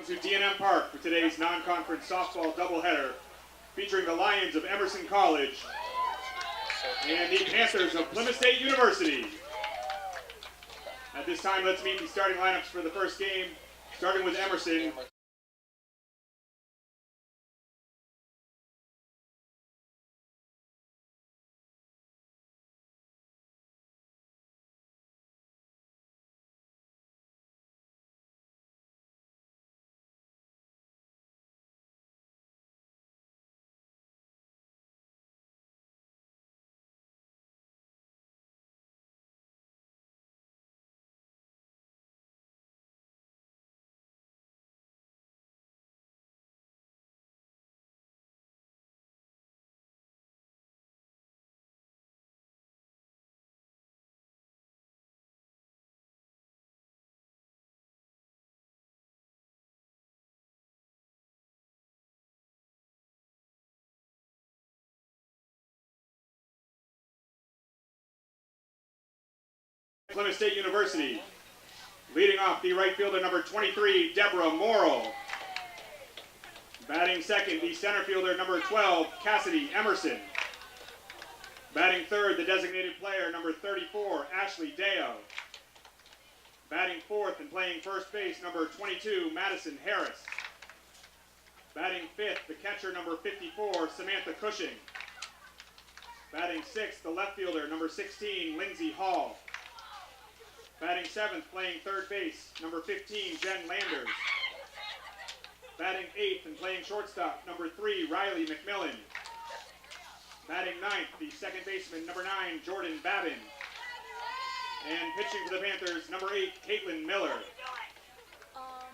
to D&M Park for today's non-conference softball doubleheader featuring the Lions of Emerson College and the Panthers of Plymouth State University. At this time, let's meet the starting lineups for the first game, starting with Emerson. Plymouth State University. Leading off, the right fielder, number 23, Deborah Morrill. Batting second, the center fielder, number 12, Cassidy Emerson. Batting third, the designated player, number 34, Ashley Deo. Batting fourth and playing first base, number 22, Madison Harris. Batting fifth, the catcher, number 54, Samantha Cushing. Batting sixth, the left fielder, number 16, Lindsay Hall. Batting seventh, playing third base, number 15, Jen Landers. Batting eighth and playing shortstop, number 3, Riley McMillan. Batting ninth, the second baseman, number 9, Jordan Babin. And pitching for the Panthers, number 8, Caitlin Miller.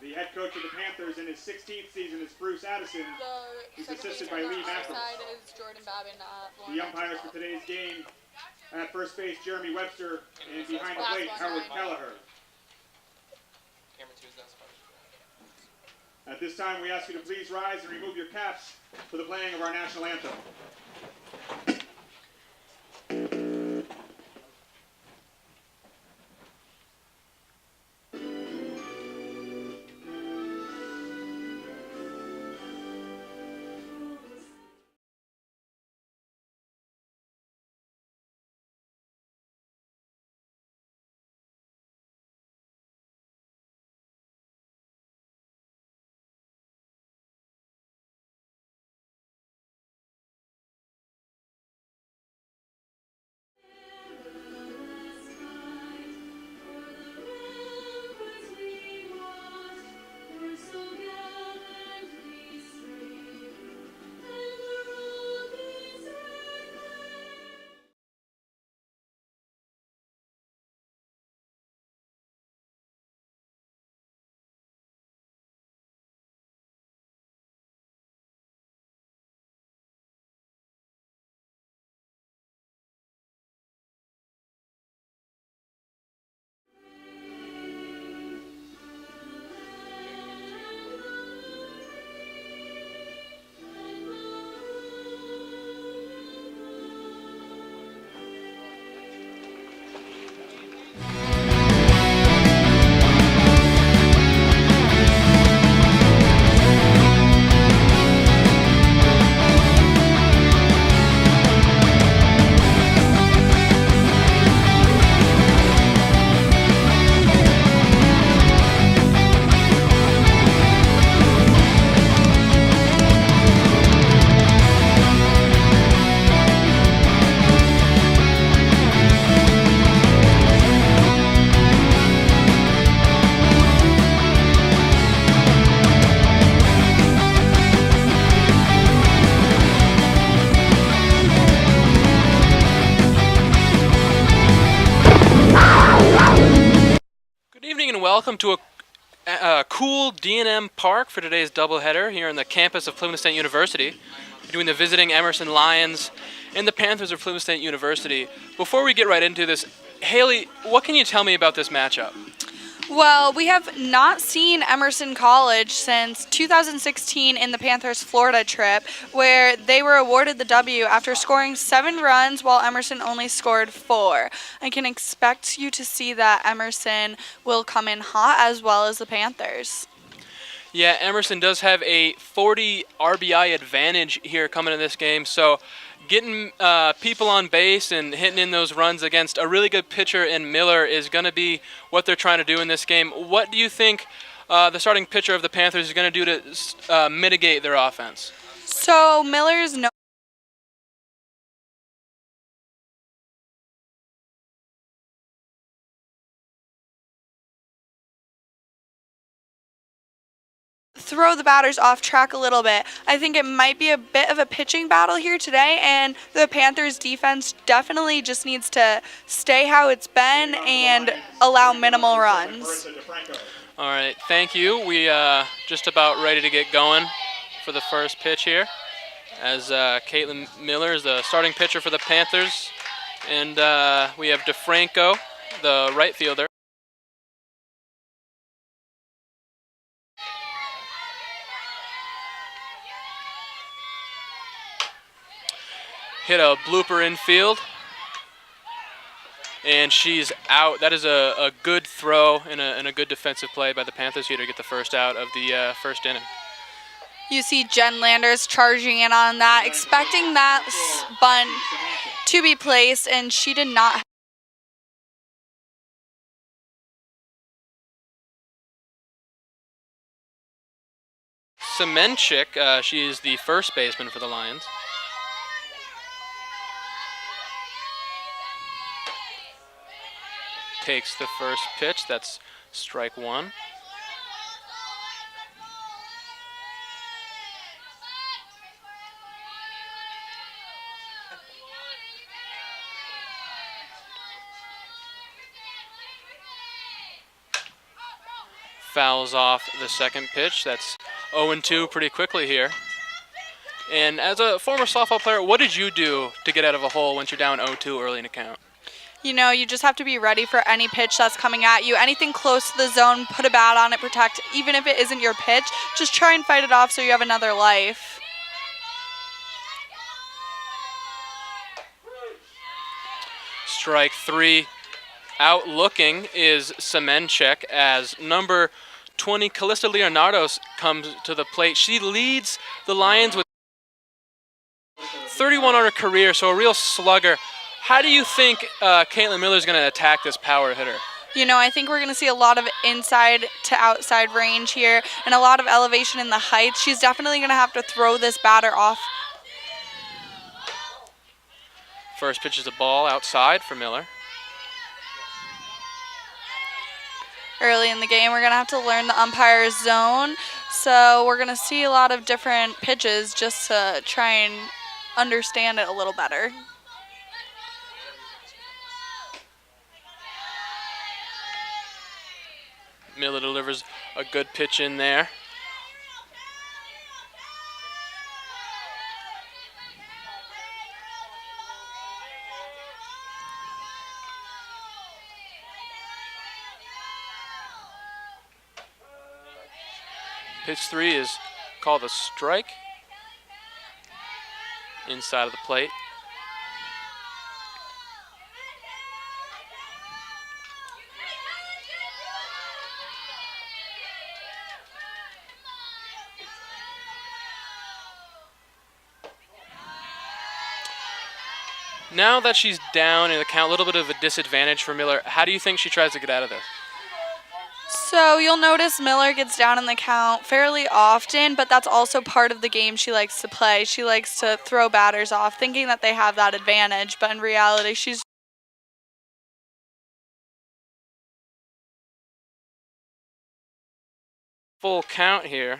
The head coach of the Panthers in his 16th season is Bruce Addison. He's assisted by Lee Mathis. The umpires for today's game: at first base, Jeremy Webster, and behind the plate, Howard Kelleher. At this time, we ask you to please rise and remove your caps for the playing of our national anthem. Welcome to a cool D&M Park for today's doubleheader here on the campus of Plymouth State University, between the visiting Emerson Lions and the Panthers of Plymouth State University. Before we get right into this, Haley, what can you tell me about this matchup? Well, we have not seen Emerson College since 2016 in the Panthers' Florida trip, where they were awarded the W after scoring 7 runs while Emerson only scored 4. I can expect you to see that Emerson will come in hot as well as the Panthers. Yeah, Emerson does have a 40 RBI advantage here coming into this game, so getting people on base and hitting in those runs against a really good pitcher in Miller is going to be what they're trying to do in this game. What do you think the starting pitcher of the Panthers is going to do to mitigate their offense? So Miller's no. Throw the batters off track a little bit. I think it might be a bit of a pitching battle here today, and the Panthers defense definitely just needs to stay how it's been and allow minimal runs. All right, thank you. We just about ready to get going for the first pitch here, as Caitlin Miller is the starting pitcher for the Panthers, and we have DeFranco, the right fielder. Hit a blooper infield, and she's out. That is a good throw and a good defensive play by the Panthers here to get the first out of the first inning. You see Jen Landers charging in on that, expecting that bunt to be placed, and she did not. Semenchik, she is the first baseman for the Lions. Takes the first pitch. That's strike one. Fouls off the second pitch. That's 0-2 pretty quickly here. And as a former softball player, what did you do to get out of a hole once you're down 0-2 early in a count? You know, you just have to be ready for any pitch that's coming at you. Anything close to the zone, put a bat on it, protect. Even if it isn't your pitch, just try and fight it off so you have another life. Strike three. Out looking is Semenchik as number 20, Callista Leonardos, comes to the plate. She leads the Lions with 31 on her career, so a real slugger. How do you think Caitlin Miller is going to attack this power hitter? You know, I think we're going to see a lot of inside to outside range here and a lot of elevation in the heights. She's definitely going to have to throw this batter off. First pitch is a ball outside for Miller. Early in the game, we're going to have to learn the umpire's zone. So we're going to see a lot of different pitches just to try and understand it a little better. Miller delivers a good pitch in there. Pitch three is called a strike inside of the plate. Now that she's down in the count, a little bit of a disadvantage for Miller. How do you think she tries to get out of this? So you'll notice Miller gets down in the count fairly often, but that's also part of the game she likes to play. She likes to throw batters off, thinking that they have that advantage, but in reality, she's full count here.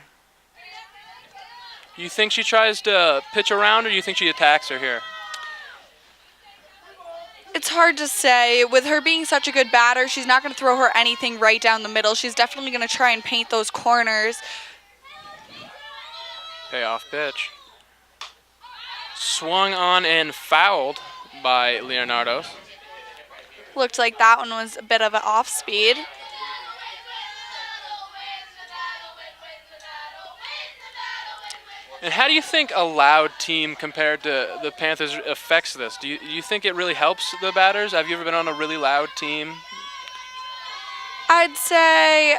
You think she tries to pitch around, or do you think she attacks her here? It's hard to say. With her being such a good batter, she's not going to throw her anything right down the middle. She's definitely going to try and paint those corners. Payoff pitch. Swung on and fouled by Leonardos. Looked like that one was a bit of an off speed. And how do you think a loud team compared to the Panthers affects this? Do you think it really helps the batters? Have you ever been on a really loud team? I'd say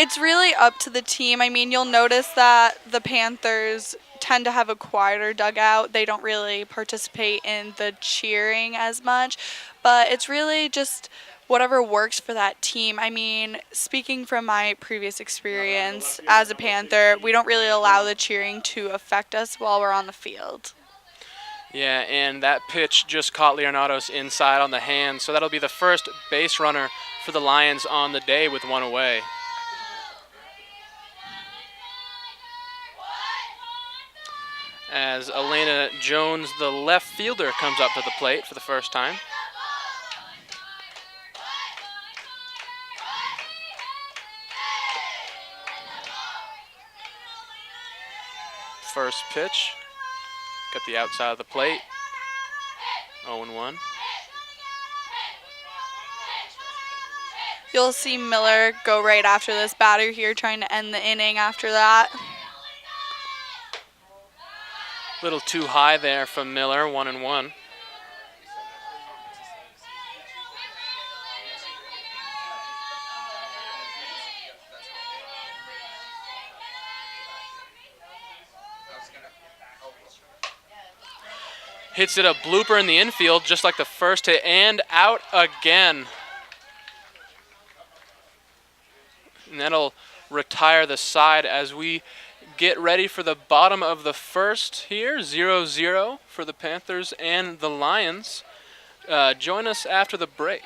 It's really up to the team. I mean, you'll notice that the Panthers tend to have a quieter dugout. They don't really participate in the cheering as much, but it's really just whatever works for that team. I mean, speaking from my previous experience as a Panther, we don't really allow the cheering to affect us while we're on the field. Yeah, and that pitch just caught Leonardo's inside on the hand, so that'll be the first base runner for the Lions on the day with one away. As Elena Jones, the left fielder, comes up to the plate for the first time. First pitch, got the outside of the plate, 0-1. You'll see Miller go right after this batter here, trying to end the inning after that. Little too high there from Miller, 1-1. Hits it a blooper in the infield, just like the first hit, and out again. And that'll retire the side as we get ready for the bottom of the first here, 0-0 for the Panthers and the Lions. Join us after the break.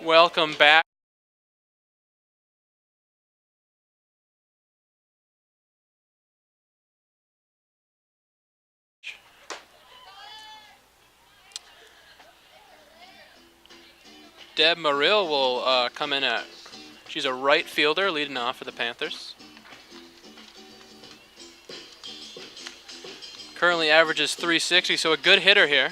Welcome back. Deb Marill will come in at, she's a right fielder leading off for the Panthers. Currently averages .360, so a good hitter here.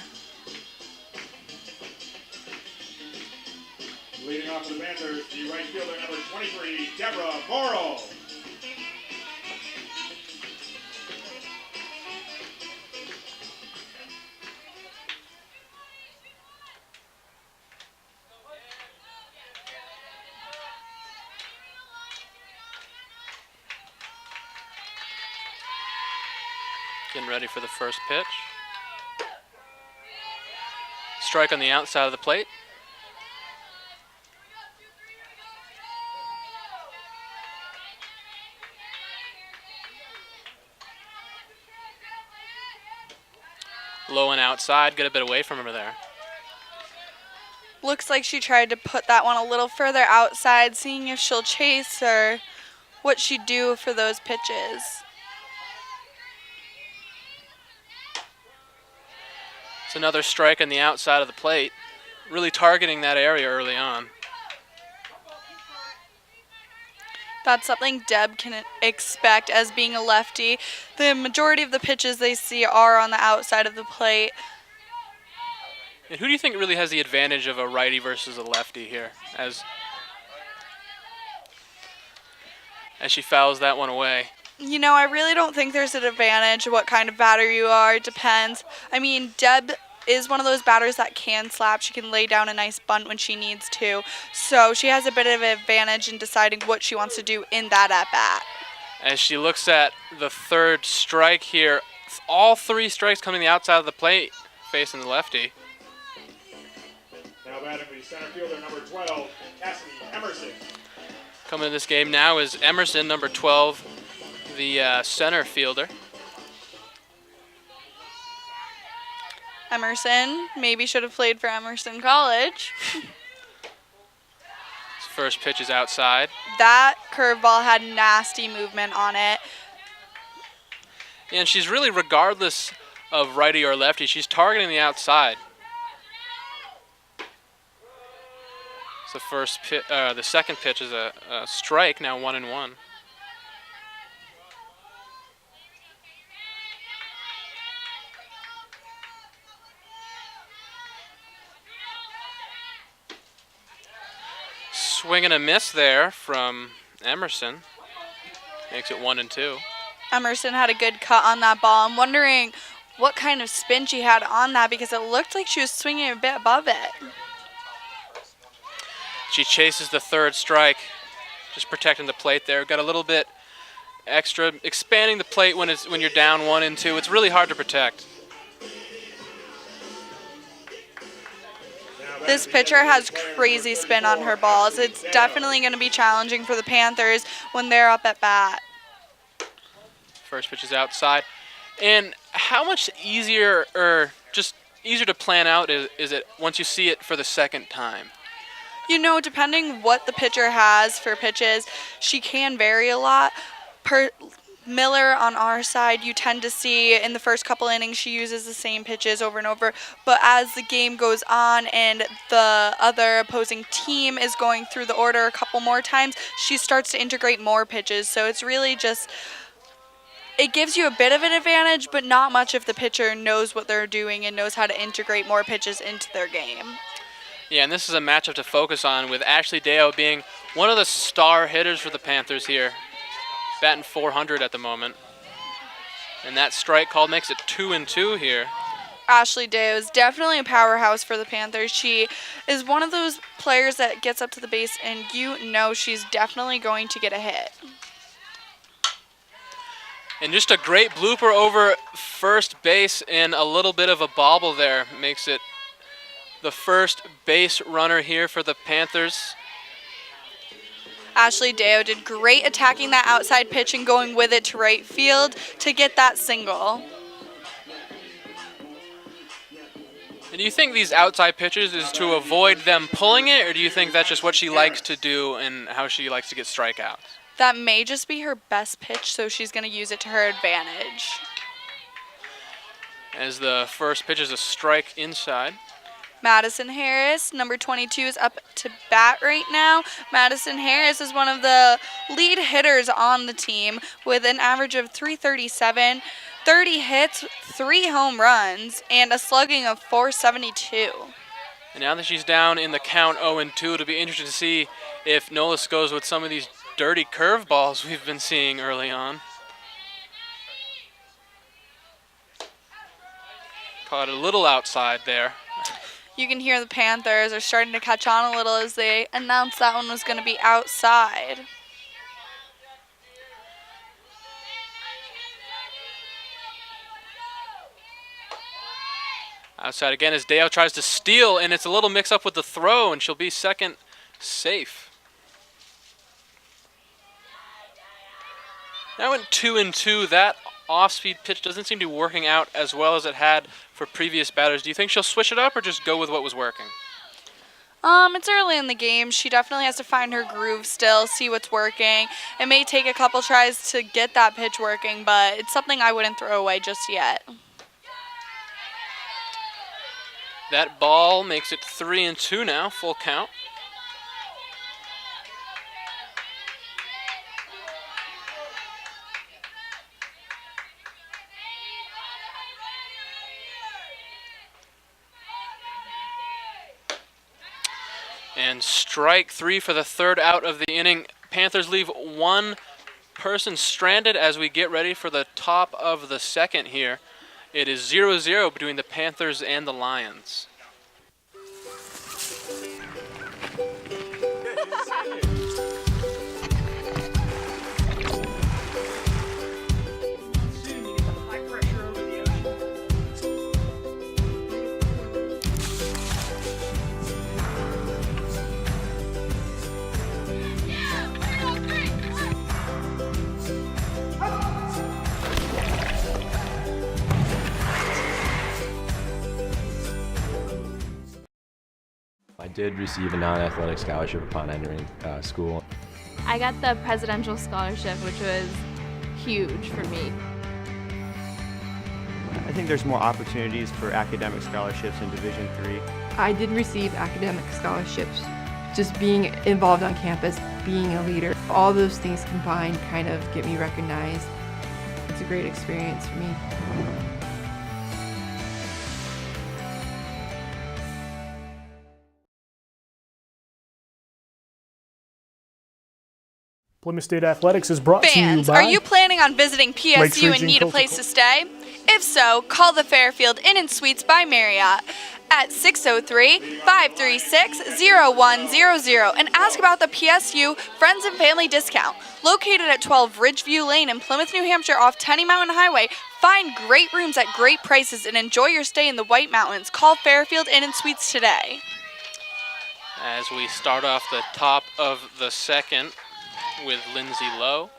Leading off for the Panthers, the right fielder, number 23, Deborah Morrow. Getting ready for the first pitch. Strike on the outside of the plate. Low and outside, get a bit away from her there. Looks like she tried to put that one a little further outside, seeing if she'll chase or what she'd do for those pitches. It's another strike on the outside of the plate, really targeting that area early on. That's something Deb can expect as being a lefty. The majority of the pitches they see are on the outside of the plate. And who do you think really has the advantage of a righty versus a lefty here as she fouls that one away? You know, I really don't think there's an advantage what kind of batter you are. It depends. I mean, Deb is one of those batters that can slap. She can lay down a nice bunt when she needs to. So she has a bit of an advantage in deciding what she wants to do in that at-bat. As she looks at the third strike here, all 3 strikes coming the outside of the plate, facing the lefty. Now batting the center fielder, number 12, Cassidy Emerson. Coming to this game now is Emerson, number 12, the center fielder. Emerson maybe should have played for Emerson College. His first pitch is outside. That curveball had nasty movement on it. And she's really, regardless of righty or lefty, she's targeting the outside. So the second pitch is a strike, now 1-1. Swing and a miss there from Emerson. Makes it 1-2. Emerson had a good cut on that ball. I'm wondering what kind of spin she had on that because it looked like she was swinging a bit above it. She chases the third strike, just protecting the plate there. Got a little bit extra, expanding the plate when you're down 1-2. It's really hard to protect. This pitcher has crazy spin on her balls. It's definitely going to be challenging for the Panthers when they're up at bat. First pitch is outside. And how much easier, or just easier to plan out is it once you see it for the second time? You know, depending what the pitcher has for pitches, she can vary a lot. Miller on our side, you tend to see in the first couple innings she uses the same pitches over and over. But as the game goes on and the other opposing team is going through the order a couple more times, she starts to integrate more pitches. So it's really just, it gives you a bit of an advantage, but not much if the pitcher knows what they're doing and knows how to integrate more pitches into their game. Yeah, and this is a matchup to focus on with Ashley Deo being one of the star hitters for the Panthers here. Batting .400 at the moment. And that strike call makes it 2-2 here. Ashley Day is definitely a powerhouse for the Panthers. She is one of those players that gets up to the base and you know she's definitely going to get a hit. And just a great blooper over first base and a little bit of a bobble there makes it the first base runner here for the Panthers. Ashley Deo did great attacking that outside pitch and going with it to right field to get that single. And do you think these outside pitches is to avoid them pulling it, or do you think that's just what she likes to do and how she likes to get strikeouts? That may just be her best pitch, so she's going to use it to her advantage. As the first pitch is a strike inside. Madison Harris, number 22, is up to bat right now. Madison Harris is one of the lead hitters on the team with an average of .337, 30 hits, 3 home runs, and a slugging of .472. And now that she's down in the count 0-2, it'll be interesting to see if Nolis goes with some of these dirty curveballs we've been seeing early on. Caught a little outside there. You can hear the Panthers are starting to catch on a little as they announced that one was going to be outside. Outside again as Deo tries to steal, and it's a little mix up with the throw, and she'll be second safe. That went 2-2. That off-speed pitch doesn't seem to be working out as well as it had for previous batters. Do you think she'll switch it up or just go with what was working? It's early in the game. She definitely has to find her groove still, see what's working. It may take a couple tries to get that pitch working, but it's something I wouldn't throw away just yet. That ball makes it 3-2 now, full count. And strike 3 for the third out of the inning. Panthers leave one person stranded as we get ready for the top of the second here. It is 0-0 between the Panthers and the Lions. I did receive a non-athletic scholarship upon entering school. I got the presidential scholarship, which was huge for me. I think there's more opportunities for academic scholarships in Division III. I did receive academic scholarships. Just being involved on campus, being a leader, all those things combined kind of get me recognized. It's a great experience for me. Plymouth State Athletics is brought to you Fans, by... are you planning on visiting Lakes PSU and Region need a place Coca-Cola. to stay? If so, call the Fairfield Inn and Suites by Marriott at 603-536-0100 and ask about the PSU Friends and Family Discount. Located at 12 Ridgeview Lane in Plymouth, New Hampshire off Tenny Mountain Highway, find great rooms at great prices and enjoy your stay in the White Mountains. Call Fairfield Inn and Suites today. As we start off the top of the second with Lindsay Lowe.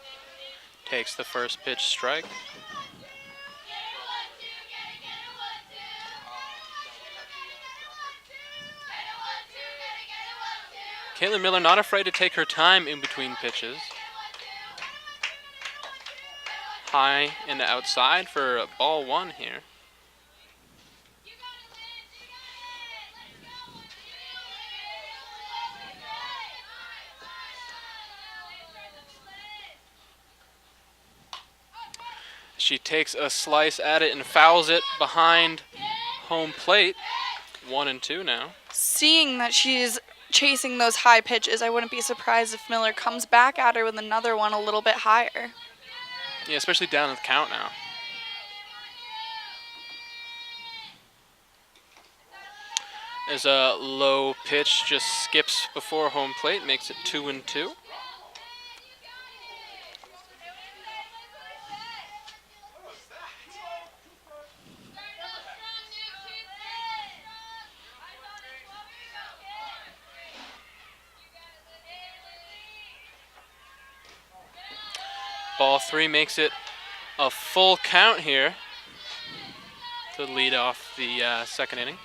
Takes the first pitch strike. Caitlin Miller not afraid to take her time in between pitches. High and outside for ball one here. She takes a slice at it and fouls it behind home plate. 1-2 now. Seeing that she's chasing those high pitches, I wouldn't be surprised if Miller comes back at her with another one a little bit higher. Yeah, especially down in the count now. As a low pitch just skips before home plate, makes it 2-2. Ball three makes it a full count here to lead off the second inning.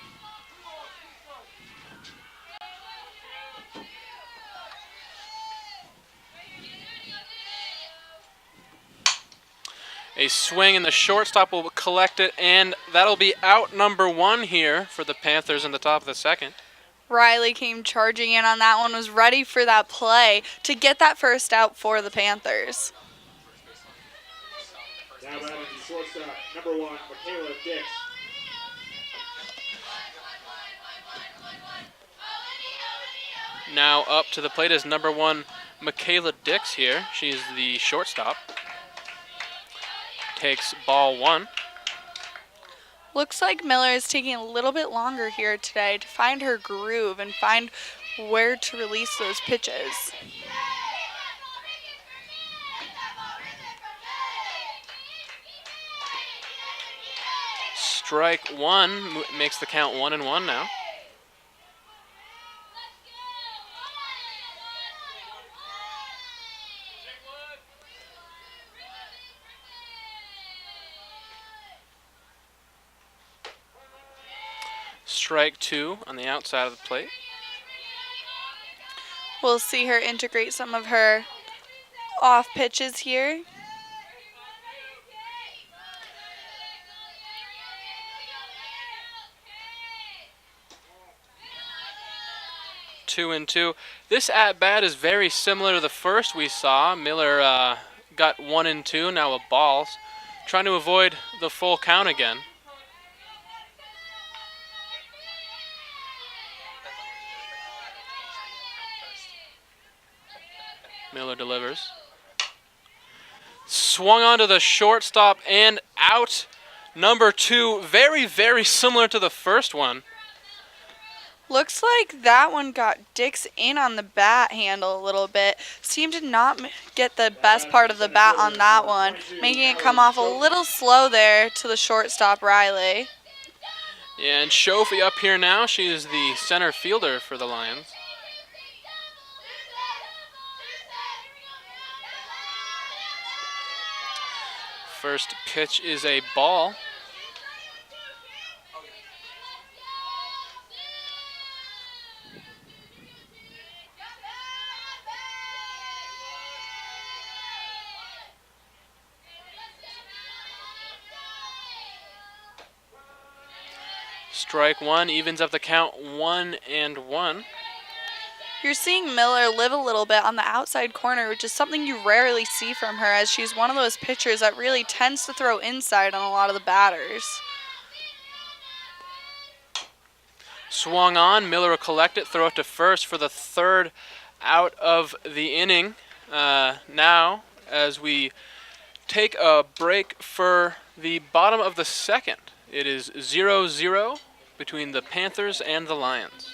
A swing and the shortstop will collect it, and that'll be out number one here for the Panthers in the top of the second. Riley came charging in on that one, was ready for that play to get that first out for the Panthers. Now batting the shortstop, number one, Michaela Dix. Now up to the plate is number one, Michaela Dix here. She's the shortstop. Takes ball one. Looks like Miller is taking a little bit longer here today to find her groove and find where to release those pitches. Strike one makes the count 1-1 now. Strike two on the outside of the plate. We'll see her integrate some of her off pitches here. 2-2. This at-bat is very similar to the first we saw. Miller got 1-2, now a balls. Trying to avoid the full count again. Miller delivers. Swung onto the shortstop and out Number 2, very, very similar to the first one. Looks like that one got Dix in on the bat handle a little bit. Seemed to not get the best part of the bat on that one, making it come off a little slow there to the shortstop, Riley. Yeah, and Shofi up here now. She is the center fielder for the Lions. First pitch is a ball. Strike one, evens up the count 1-1. You're seeing Miller live a little bit on the outside corner, which is something you rarely see from her, as she's one of those pitchers that really tends to throw inside on a lot of the batters. Swung on, Miller will collect it, throw it to first for the third out of the inning. Now, as we take a break for the bottom of the second, it is 0-0 between the Panthers and the Lions.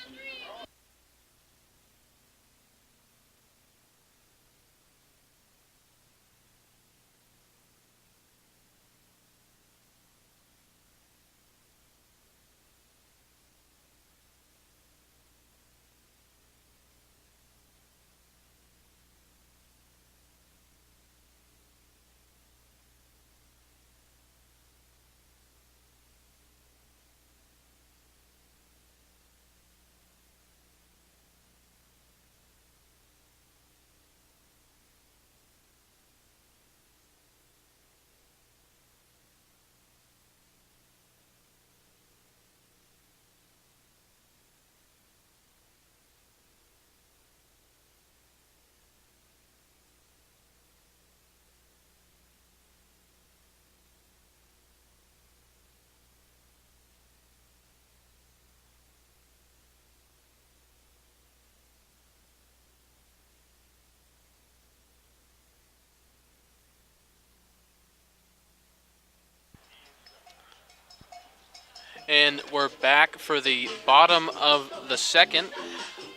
And we're back for the bottom of the second.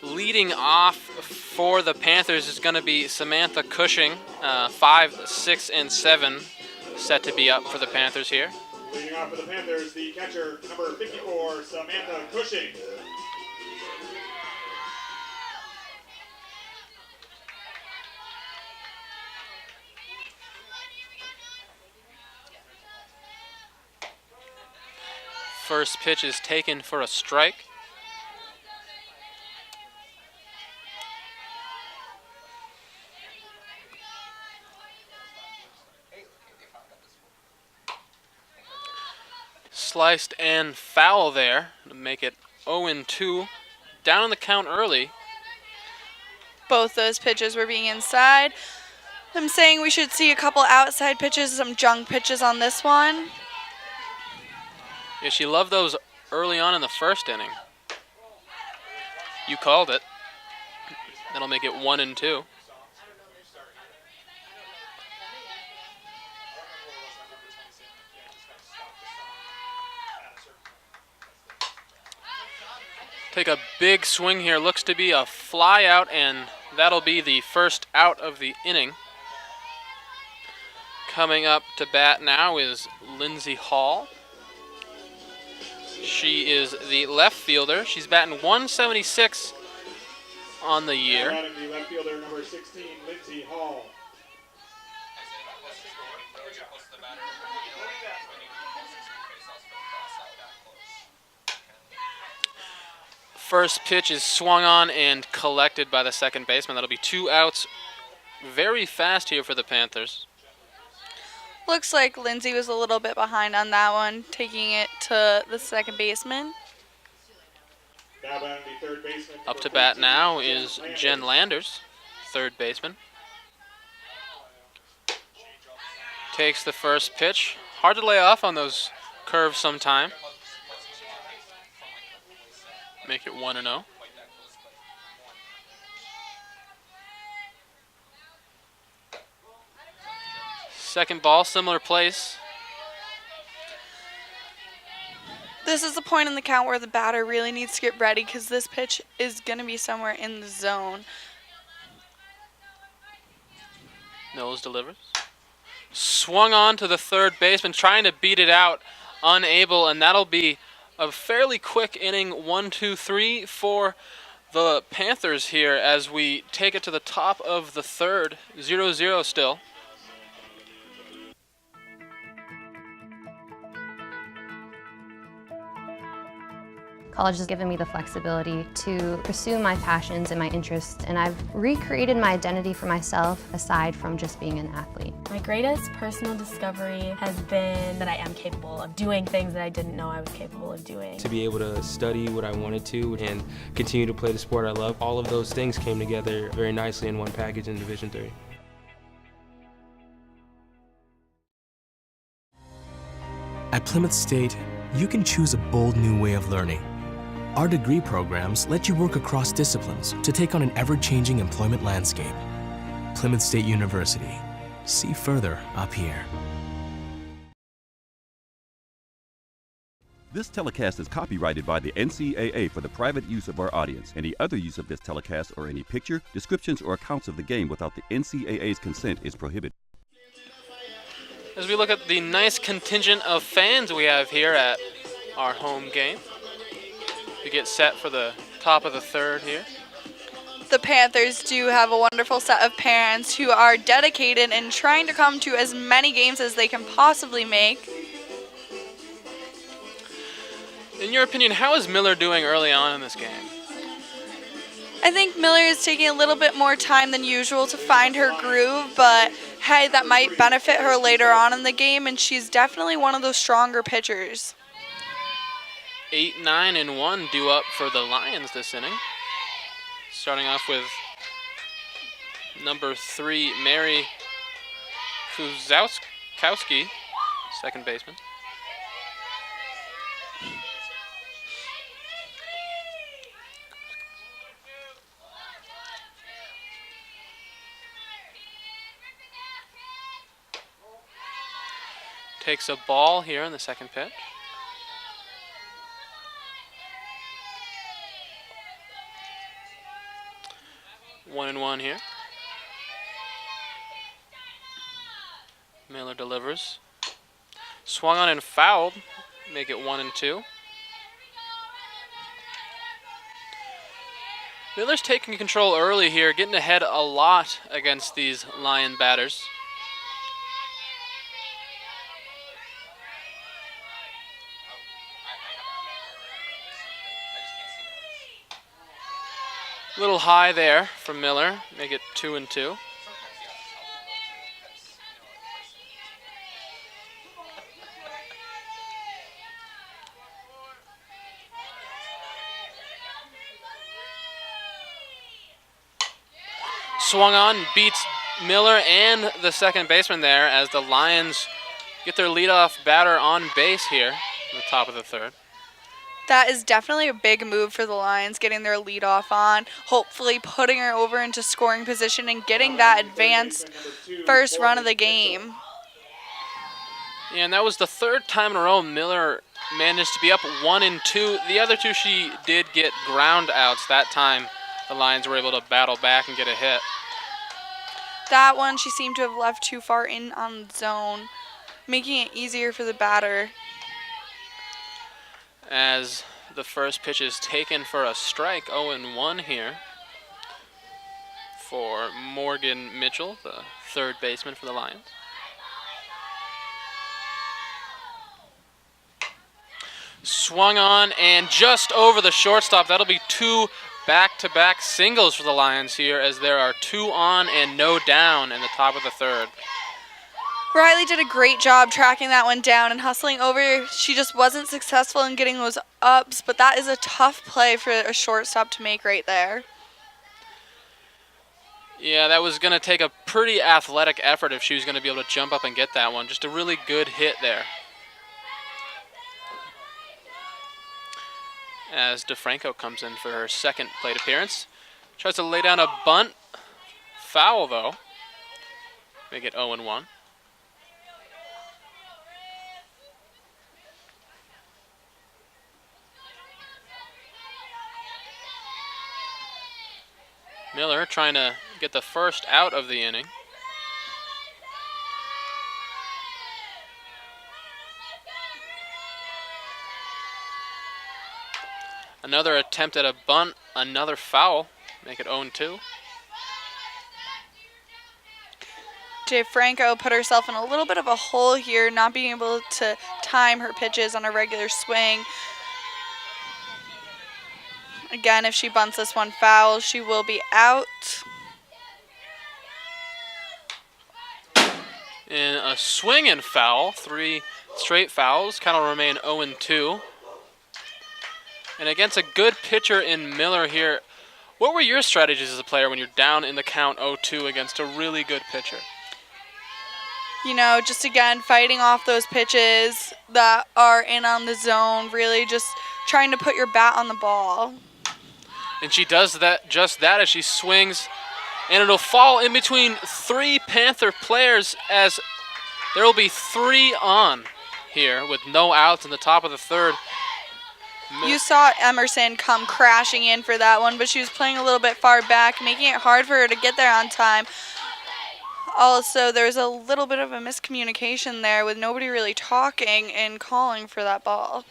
Leading off for the Panthers is going to be Samantha Cushing, 5, 6, and 7 set to be up for the Panthers here. Leading off for the Panthers, the catcher, number 54, Samantha Cushing. First pitch is taken for a strike. Sliced and foul there to make it 0-2. Down the count early. Both those pitches were being inside. I'm saying we should see a couple outside pitches, some junk pitches on this one. Yeah, she loved those early on in the first inning. You called it. That'll make it 1-2. Take a big swing here. Looks to be a fly out, and that'll be the first out of the inning. Coming up to bat now is Lindsay Hall. She is the left fielder. She's batting 176 on the year. Batting the left fielder, number 16, Lindsay Hall. First pitch is swung on and collected by the second baseman. That'll be 2 outs very fast here for the Panthers. Looks like Lindsay was a little bit behind on that one, taking it to the second baseman. Now batting the third baseman. Up to bat now is Jen Landers, third baseman. Takes the first pitch. Hard to lay off on those curves sometime. Make it 1-0. Second ball, similar place. This is the point in the count where the batter really needs to get ready because this pitch is going to be somewhere in the zone. Knowles delivers. Swung on to the third baseman, trying to beat it out, unable, and that'll be a fairly quick inning, 1-2-3 for the Panthers here as we take it to the top of the third, 0-0 still. College has given me the flexibility to pursue my passions and my interests, and I've recreated my identity for myself aside from just being an athlete. My greatest personal discovery has been that I am capable of doing things that I didn't know I was capable of doing. To be able to study what I wanted to and continue to play the sport I love, all of those things came together very nicely in one package in Division III. At Plymouth State, you can choose a bold new way of learning. Our degree programs let you work across disciplines to take on an ever-changing employment landscape. Plymouth State University. See further up here. This telecast is copyrighted by the NCAA for the private use of our audience. Any other use of this telecast or any picture, descriptions, or accounts of the game without the NCAA's consent is prohibited. As we look at the nice contingent of fans we have here at our home game, we get set for the top of the third here. The Panthers do have a wonderful set of parents who are dedicated and trying to come to as many games as they can possibly make. In your opinion, how is Miller doing early on in this game? I think Miller is taking a little bit more time than usual to find her groove, but hey, that might benefit her later on in the game, and she's definitely one of those stronger pitchers. 8, 9, and 1 due up for the Lions this inning. Starting off with number 3, Mary Kuzowski, second baseman. Takes a ball here in the second pitch. One and one here. Miller delivers. Swung on and fouled. Make it 1-2. Miller's taking control early here, getting ahead a lot against these Lion batters. A little high there from Miller. Make it 2-2. Swung on, beats Miller and the second baseman there as the Lions get their leadoff batter on base here at the top of the third. That is definitely a big move for the Lions, getting their leadoff on, hopefully putting her over into scoring position and getting that advanced first run of the game. Yeah, and that was the third time in a row Miller managed to be up 1-2. The other two she did get ground outs. That time the Lions were able to battle back and get a hit. That one she seemed to have left too far in on the zone, making it easier for the batter. As the first pitch is taken for a strike, 0-1 here for Morgan Mitchell, the third baseman for the Lions. Swung on and just over the shortstop. That'll be 2 back-to-back singles for the Lions here as there are 2 on and no down in the top of the third. Riley did a great job tracking that one down and hustling over. She just wasn't successful in getting those ups, but that is a tough play for a shortstop to make right there. Yeah, that was going to take a pretty athletic effort if she was going to be able to jump up and get that one. Just a really good hit there. As DeFranco comes in for her second plate appearance. Tries to lay down a bunt. Foul, though. Make it 0-1. Miller trying to get the first out of the inning. Another attempt at a bunt, another foul, make it 0-2. Jay Franco put herself in a little bit of a hole here, not being able to time her pitches on a regular swing. Again, if she bunts this one foul, she will be out. In a swing and foul, 3 straight fouls, count will remain 0-2. And against a good pitcher in Miller here, what were your strategies as a player when you're down in the count 0-2 against a really good pitcher? You know, just again, fighting off those pitches that are in on the zone, really just trying to put your bat on the ball. And she does that, just that, as she swings, and it'll fall in between 3 Panther players, as there will be 3 on here with no outs in the top of the third. You saw Emerson come crashing in for that one, but she was playing a little bit far back, making it hard for her to get there on time. Also, there was a little bit of a miscommunication there with nobody really talking and calling for that ball.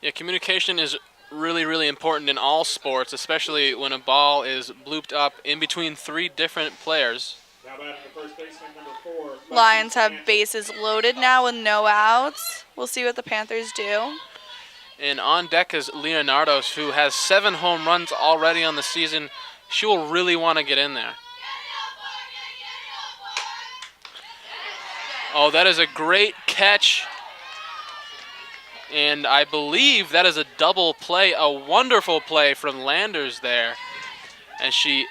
Yeah, communication is really, really important in all sports, especially when a ball is blooped up in between 3 different players. Now batting the first baseman, number 4. Lions have bases loaded now with no outs. We'll see what the Panthers do. And on deck is Leonardos, who has 7 home runs already on the season. She will really want to get in there. Oh, that is a great catch. And I believe that is a double play, a wonderful play from Landers there. And she,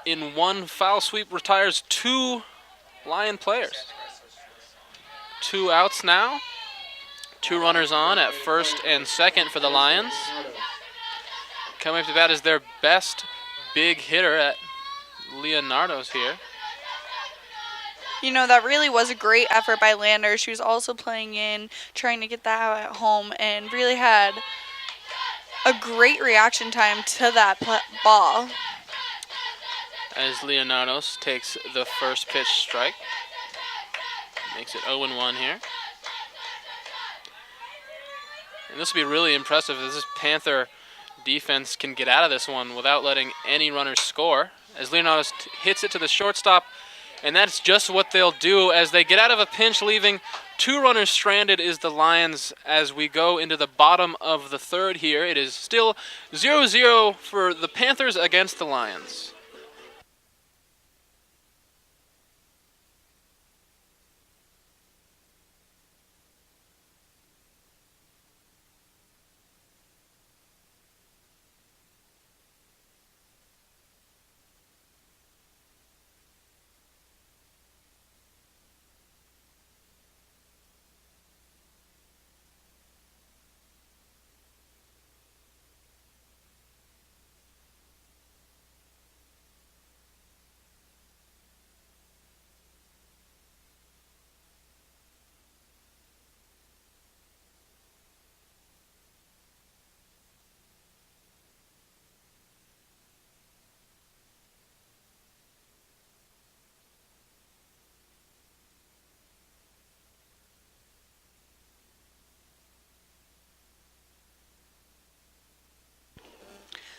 in one foul sweep, retires 2 Lion players. 2 outs now. 2 runners on at first and second for the Lions. Coming up to bat is their best big hitter at Leonardos here. You know, that really was a great effort by Lander. She was also playing in, trying to get that out at home, and really had a great reaction time to that ball. As Leonardos takes the first pitch strike. Makes it 0-1 here. And this will be really impressive as this Panther defense can get out of this one without letting any runners score. As Leonardos hits it to the shortstop, and that's just what they'll do as they get out of a pinch, leaving 2 runners stranded is the Lions as we go into the bottom of the third here. It is still 0-0 for the Panthers against the Lions.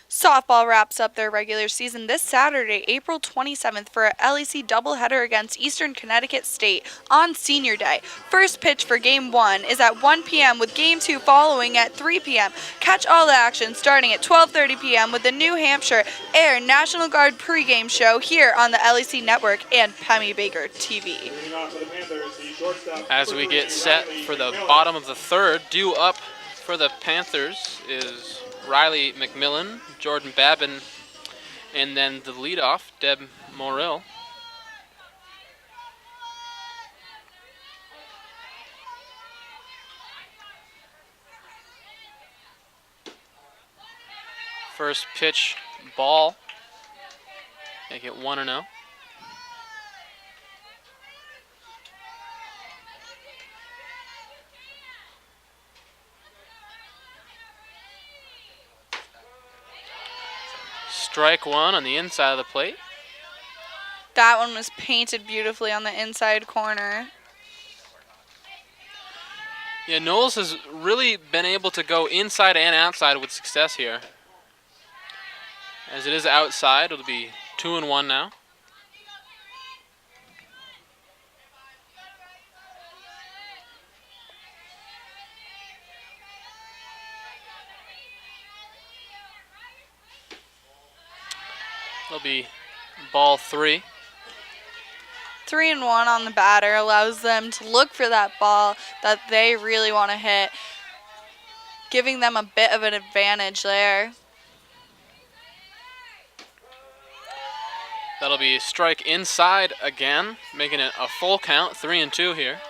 Softball wraps up their regular season this Saturday, April 27th, for a LEC doubleheader against Eastern Connecticut State on Senior Day. First pitch for Game 1 is at 1 p.m. with Game 2 following at 3 p.m. Catch all the action starting at 12:30 p.m. with the New Hampshire Air National Guard pregame show here on the LEC Network and Pemmy Baker TV. As we get set for the bottom of the third, due up for the Panthers is Riley McMillan, Jordan Babin, and then the leadoff, Deb Morrill. First pitch, ball. Make it 1-0. strike one on the inside of the plate. That one was painted beautifully on the inside corner. Yeah, Knowles has really been able to go inside and outside with success here. As it is outside, it'll be 2-1 now. It'll be ball 3. 3-1 on the batter allows them to look for that ball that they really want to hit, giving them a bit of an advantage there. That'll be strike inside again, making it a full count, 3-2 here.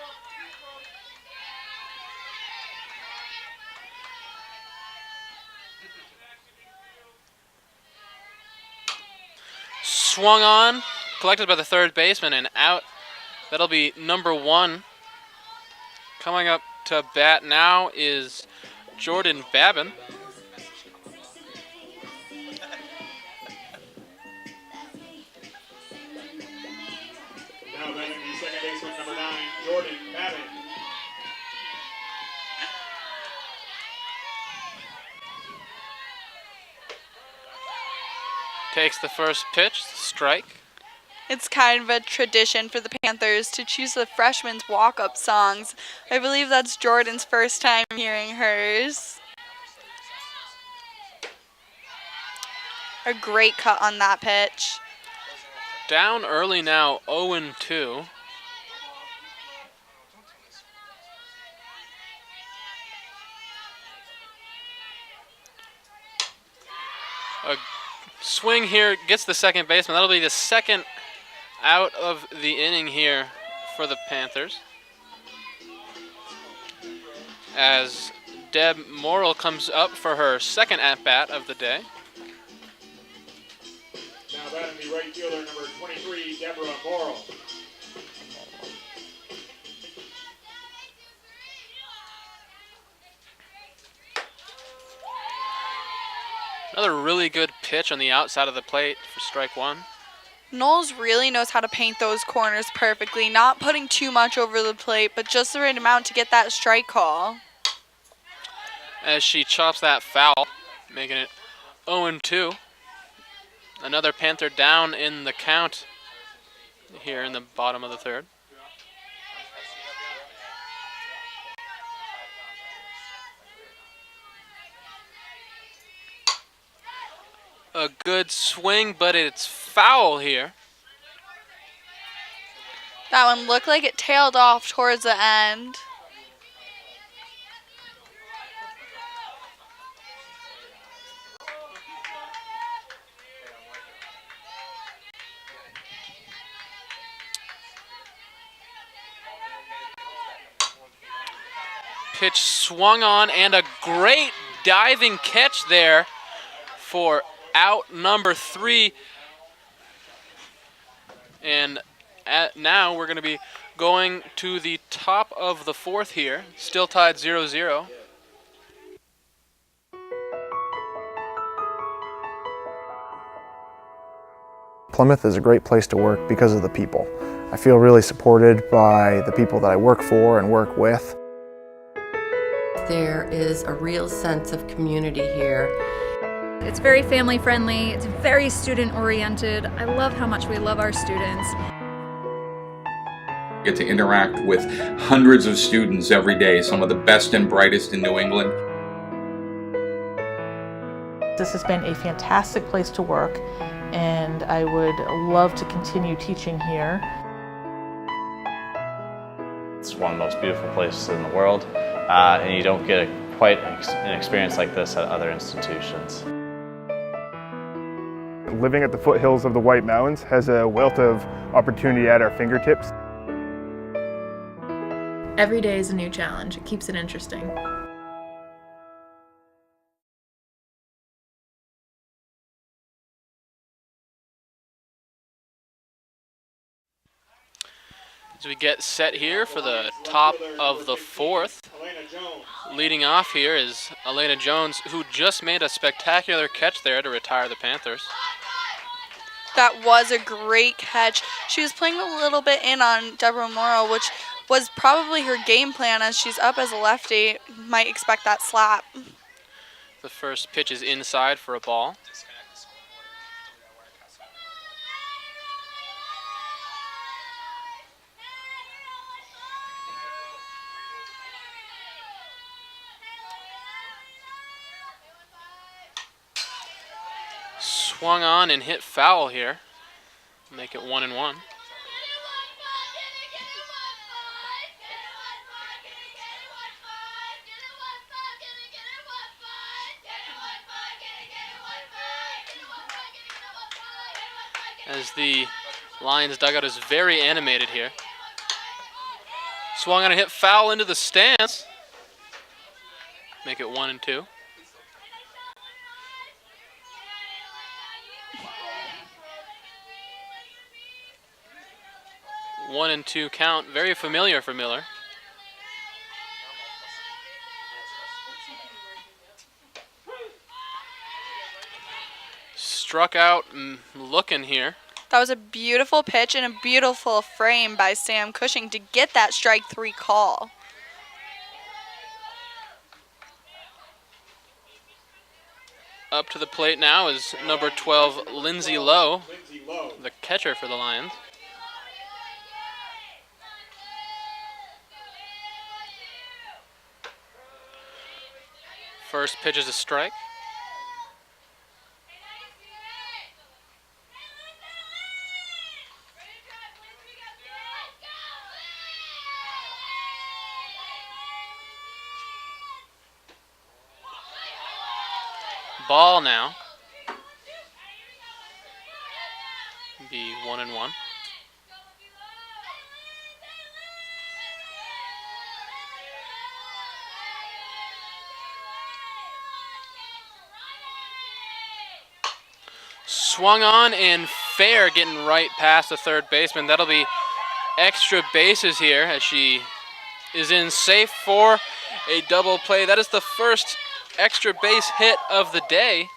Swung on, collected by the third baseman and out. That'll be number 1. Coming up to bat now is Jordan Babin. Now batting the second baseman, number 9, Jordan Babin. Takes the first pitch, strike. It's kind of a tradition for the Panthers to choose the freshmen's walk-up songs. I believe that's Jordan's first time hearing hers. A great cut on that pitch. Down early now, 0-2. A swing here, gets the second baseman. That'll be the second out of the inning here for the Panthers. As Deb Morrill comes up for her second at-bat of the day. Now batting the right fielder, number 23, Deborah Morrill. Another really good pitch on the outside of the plate for strike 1. Knowles really knows how to paint those corners perfectly, not putting too much over the plate, but just the right amount to get that strike call. As she chops that foul, making it 0-2. Another Panther down in the count here in the bottom of the third. A good swing, but it's foul here. That one looked like it tailed off towards the end. Pitch swung on and a great diving catch there for out number 3. And now we're going to be going to the top of the fourth here. Still tied 0-0. Plymouth is a great place to work because of the people. I feel really supported by the people that I work for and work with. There is a real sense of community here. It's very family friendly, it's very student oriented. I love how much we love our students. Get to interact with hundreds of students every day, some of the best and brightest in New England. This has been a fantastic place to work, and I would love to continue teaching here. It's one of the most beautiful places in the world, and you don't get quite an experience like this at other institutions. Living at the foothills of the White Mountains has a wealth of opportunity at our fingertips. Every day is a new challenge. It keeps it interesting. As we get set here for the top of the fourth, leading off here is Elena Jones, who just made a spectacular catch there to retire the Panthers. That was a great catch. She was playing a little bit in on Deborah Morrow, which was probably her game plan as she's up as a lefty. Might expect that slap. The first pitch is inside for a ball. Swung on and hit foul here. Make it 1-1. As the Lions dugout is very animated here. Swung on and hit foul into the stands. Make it 1-2. One and two count, very familiar for Miller. Struck out, looking here. That was a beautiful pitch and a beautiful frame by Sam Cushing to get that strike 3 call. Up to the plate now is number 12, Lindsay Lowe, the catcher for the Lions. First pitch is a strike. Ball now. Be 1-1. Swung on and fair, getting right past the third baseman. That'll be extra bases here as she is in safe for a double play. That is the first extra base hit of the day.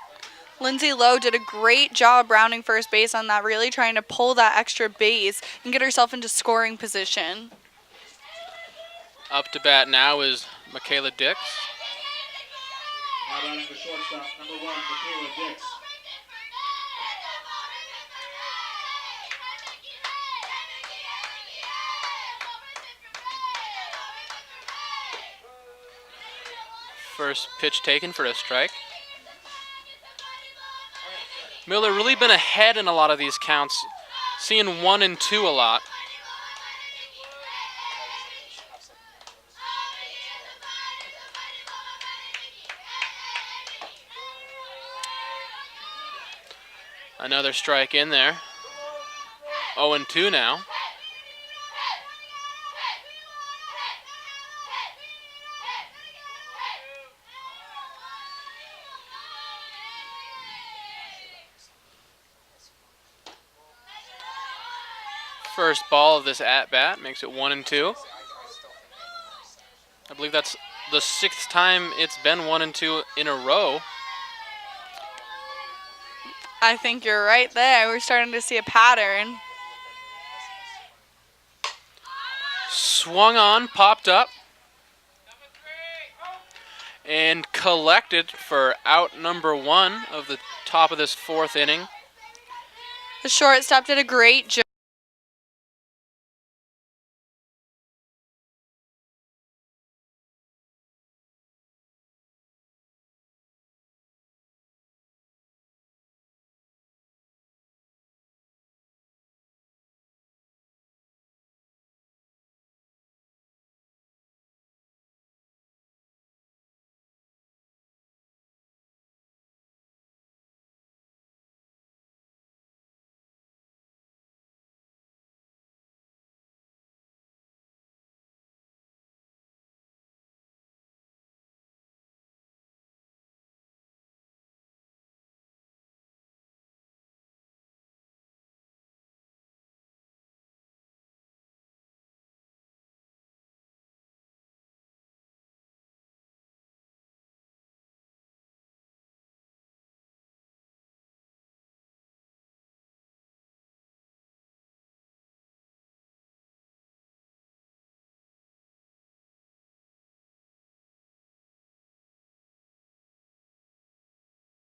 Lindsay Lowe did a great job rounding first base on that, really trying to pull that extra base and get herself into scoring position. Up to bat now is Michaela Dix. Now batting the shortstop, number 1, Michaela Dix. First pitch taken for a strike. Miller really been ahead in a lot of these counts, seeing 1 and 2 a lot. Another strike in there. 0 and 2 now. First ball of this at-bat makes it 1 and 2. I believe that's the 6th time it's been 1 and 2 in a row. I think you're right there. We're starting to see a pattern. Swung on, popped up, and collected for out number 1 of the top of this 4th inning. The shortstop did a great job.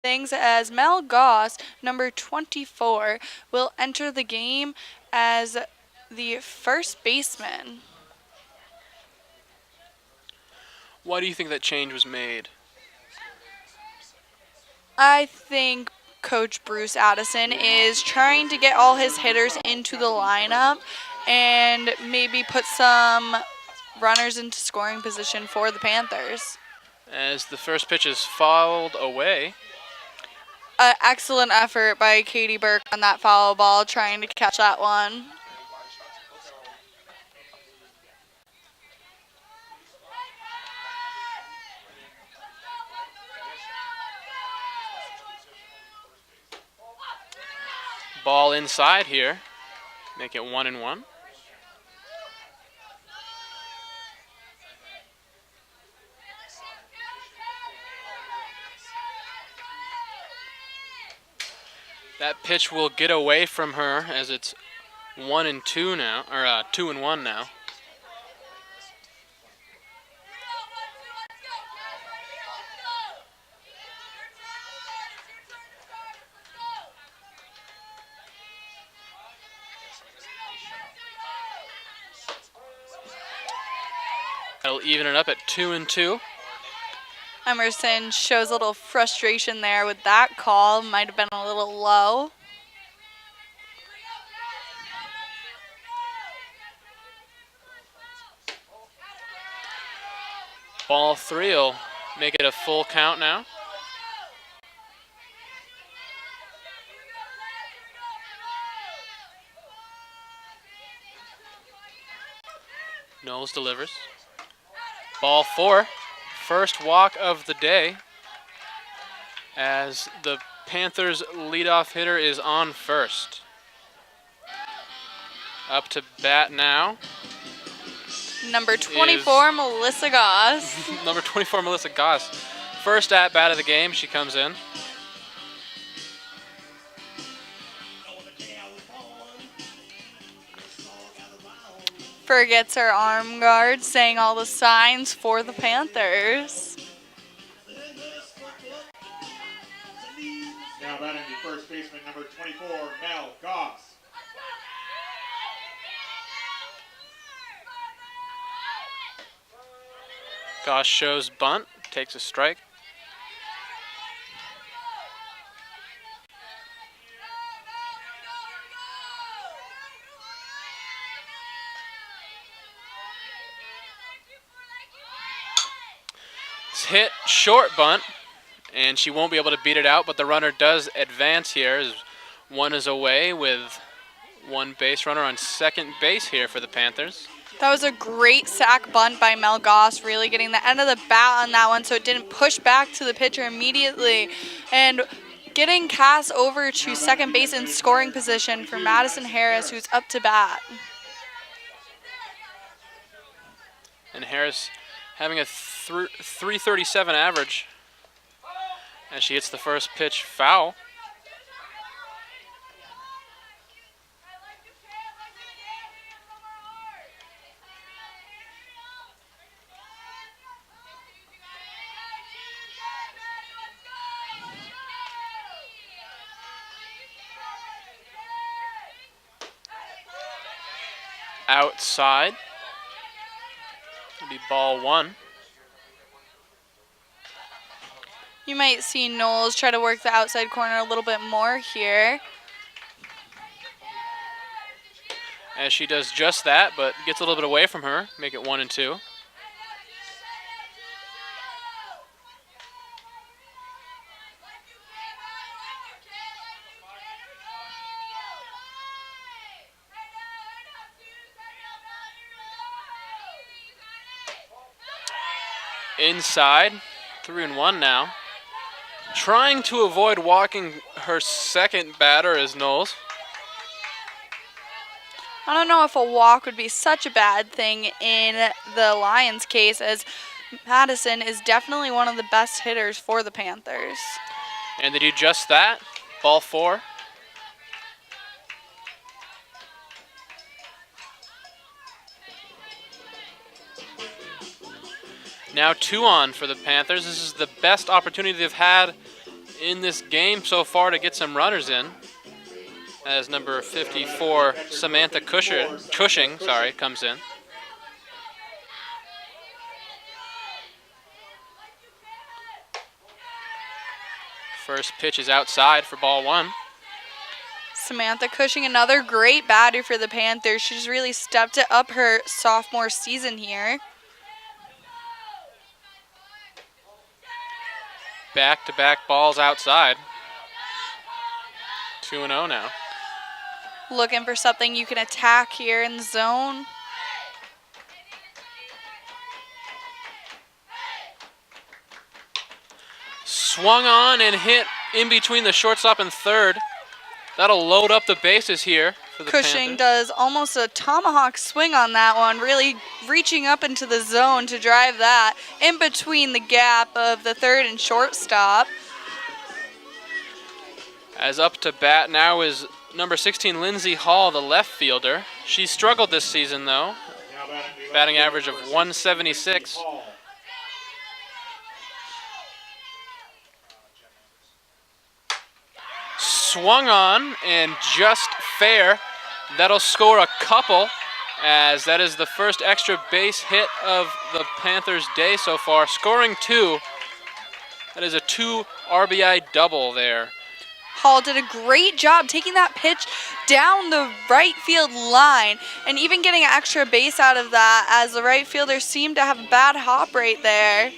things as Mel Goss, number 24, will enter the game as the first baseman. Why do you think that change was made? I think Coach Bruce Addison is trying to get all his hitters into the lineup and maybe put some runners into scoring position for the Panthers. As the first pitch is fouled away. Excellent effort by Katie Burke on that foul ball, trying to catch that one. Ball inside here. Make it 1-1. That pitch will get away from her as it's 1-2 now, or 2-1 now. That'll even it up at 2-2. Emerson shows a little frustration there with that call. Might have been a little low. Ball 3 will make it a full count now. Knowles delivers. Ball 4. First walk of the day as the Panthers leadoff hitter is on first. Up to bat now. Number 24, Melissa Goss. Number 24, Melissa Goss. First at bat of the game, she comes in. Forgets her arm guard, saying all the signs for the Panthers. Now batting the first baseman, number 24, Mel Goss. Goss shows bunt, takes a strike. It's hit short bunt, and she won't be able to beat it out, but the runner does advance here as one is away with one base runner on second base here for the Panthers. That was a great sack bunt by Mel Goss, really getting the end of the bat on that one so it didn't push back to the pitcher immediately. And getting Cass over to second base in scoring position for Madison Harris, who's up to bat. And Harris having a 337 average as she hits the first pitch foul. Outside. It'll be ball 1. You might see Knowles try to work the outside corner a little bit more here. As she does just that, but gets a little bit away from her, make it 1-2. Inside, 3-1 now. Trying to avoid walking her second batter is Knowles. I don't know if a walk would be such a bad thing in the Lions' case, as Madison is definitely one of the best hitters for the Panthers. And they do just that. Ball 4. Now 2 on for the Panthers. This is the best opportunity they've had in this game so far to get some runners in, as number 54, Samantha Cushing, comes in. First pitch is outside for ball one. Samantha Cushing, another great batter for the Panthers. She's really stepped it up her sophomore season here. Back-to-back balls outside. 2-0 now. Looking for something you can attack here in the zone. Swung on and hit in between the shortstop and third. That'll load up the bases here for the Cushing Panthers. does almost a tomahawk swing on that one, really reaching up into the zone to drive that in between the gap of the third and shortstop. As up to bat now is number 16, Lindsay Hall, the left fielder. She struggled this season, though. Batting average of 176. Swung on and just fair. That'll score a couple, as that is the first extra base hit of the Panthers' day so far. Scoring 2. That is a 2 RBI double there. Hall did a great job taking that pitch down the right field line and even getting an extra base out of that, as the right fielder seemed to have a bad hop right there.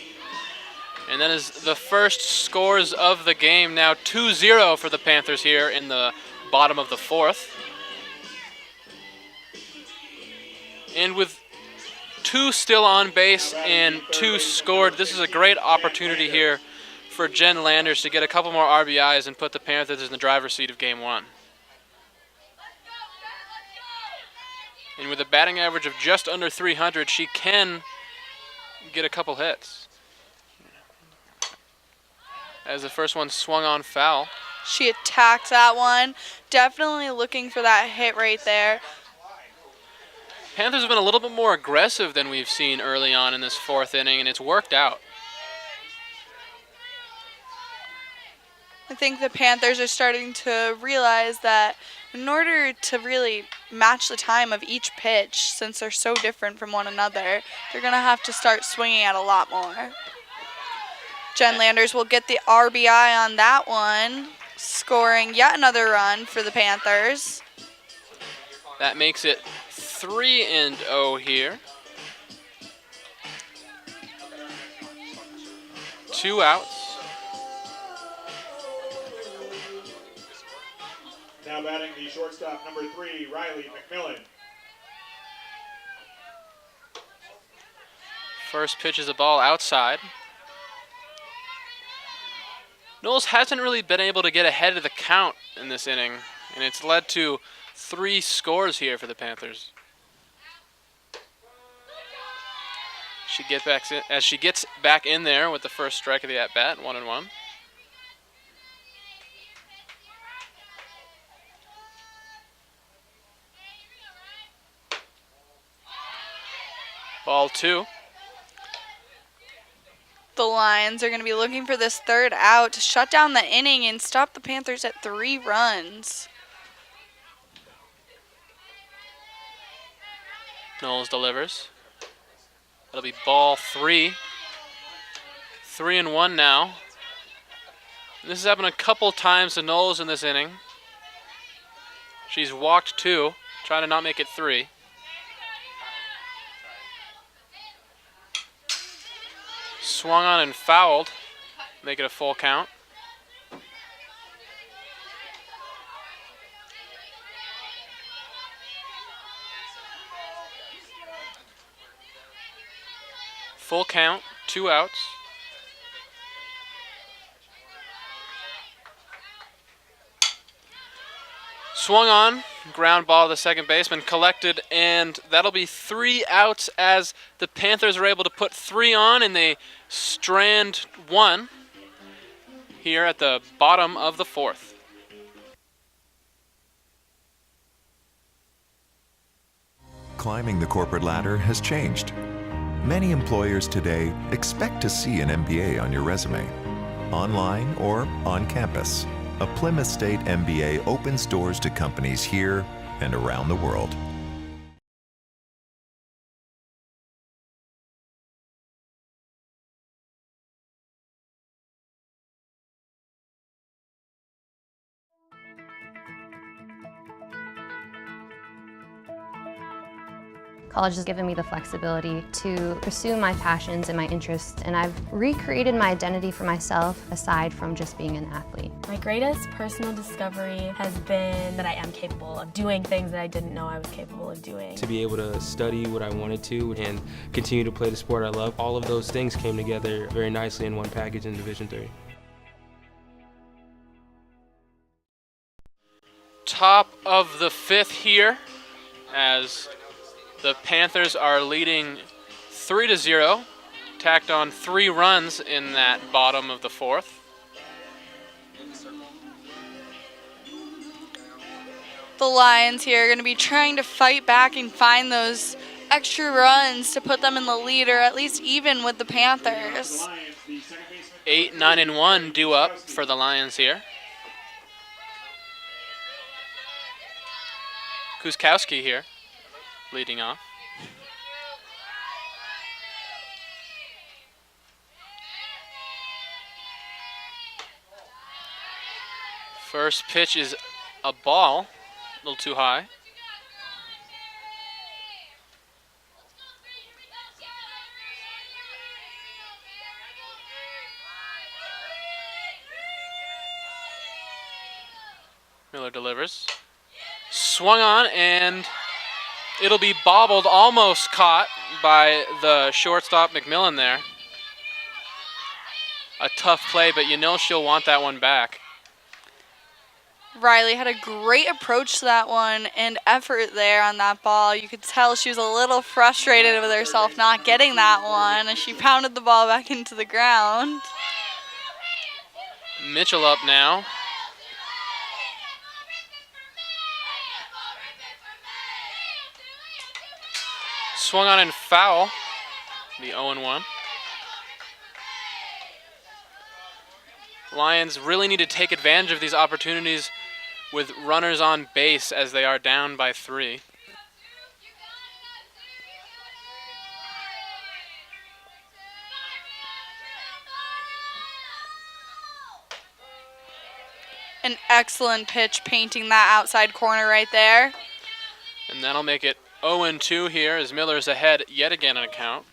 And that is the first scores of the game. Now 2-0 for the Panthers here in the bottom of the fourth. And with 2 still on base and 2 scored, this is a great opportunity here for Jen Landers to get a couple more RBIs and put the Panthers in the driver's seat of game 1. And with a batting average of just under 300, she can get a couple hits. As the first one swung on foul. She attacked that one. Definitely looking for that hit right there. Panthers have been a little bit more aggressive than we've seen early on in this fourth inning, and it's worked out. I think the Panthers are starting to realize that in order to really match the time of each pitch, since they're so different from one another, they're going to have to start swinging at a lot more. Jen Landers will get the RBI on that one, scoring yet another run for the Panthers. That makes it 3-0 here. 2 outs. Now batting the shortstop, number 3, Riley McMillan. First pitch is a ball outside. Knowles hasn't really been able to get ahead of the count in this inning, and it's led to 3 scores here for the Panthers. She gets back in there with the first strike of the at-bat, 1-1. Ball 2. The Lions are going to be looking for this third out to shut down the inning and stop the Panthers at 3 runs. Knowles delivers. That'll be ball 3. 3-1 now. And this has happened a couple times to Knowles in this inning. She's walked 2, trying to not make it 3. Swung on and fouled. Make it a full count. Full count, 2 outs. Swung on, ground ball to the second baseman, collected, and that'll be 3 outs as the Panthers are able to put 3 on, and they strand 1 here at the bottom of the fourth. Climbing the corporate ladder has changed. Many employers today expect to see an MBA on your resume. online, or on campus. A Plymouth State MBA opens doors to companies here and around the world. College has given me the flexibility to pursue my passions and my interests, and I've recreated my identity for myself aside from just being an athlete. My greatest personal discovery has been that I am capable of doing things that I didn't know I was capable of doing. To be able to study what I wanted to and continue to play the sport I love, all of those things came together very nicely in one package in Division III. Top of the fifth here, as the Panthers are leading 3-0, tacked on 3 runs in that bottom of the fourth. The Lions here are going to be trying to fight back and find those extra runs to put them in the lead, or at least even with the Panthers. 8, 9, and 1 due up for the Lions here. Kuskowski here, leading off. First pitch is a ball, a little too high. Miller delivers. Swung on, and it'll be bobbled, almost caught by the shortstop McMillan there. A tough play, but you know she'll want that one back. Riley had a great approach to that one and effort there on that ball. You could tell she was a little frustrated with herself not getting that one as she pounded the ball back into the ground. Mitchell up now. Swung on and foul, the 0-1. Lions really need to take advantage of these opportunities with runners on base as they are down by 3. An excellent pitch painting that outside corner right there. And that'll make it 0-2 here as Miller's ahead yet again on a count.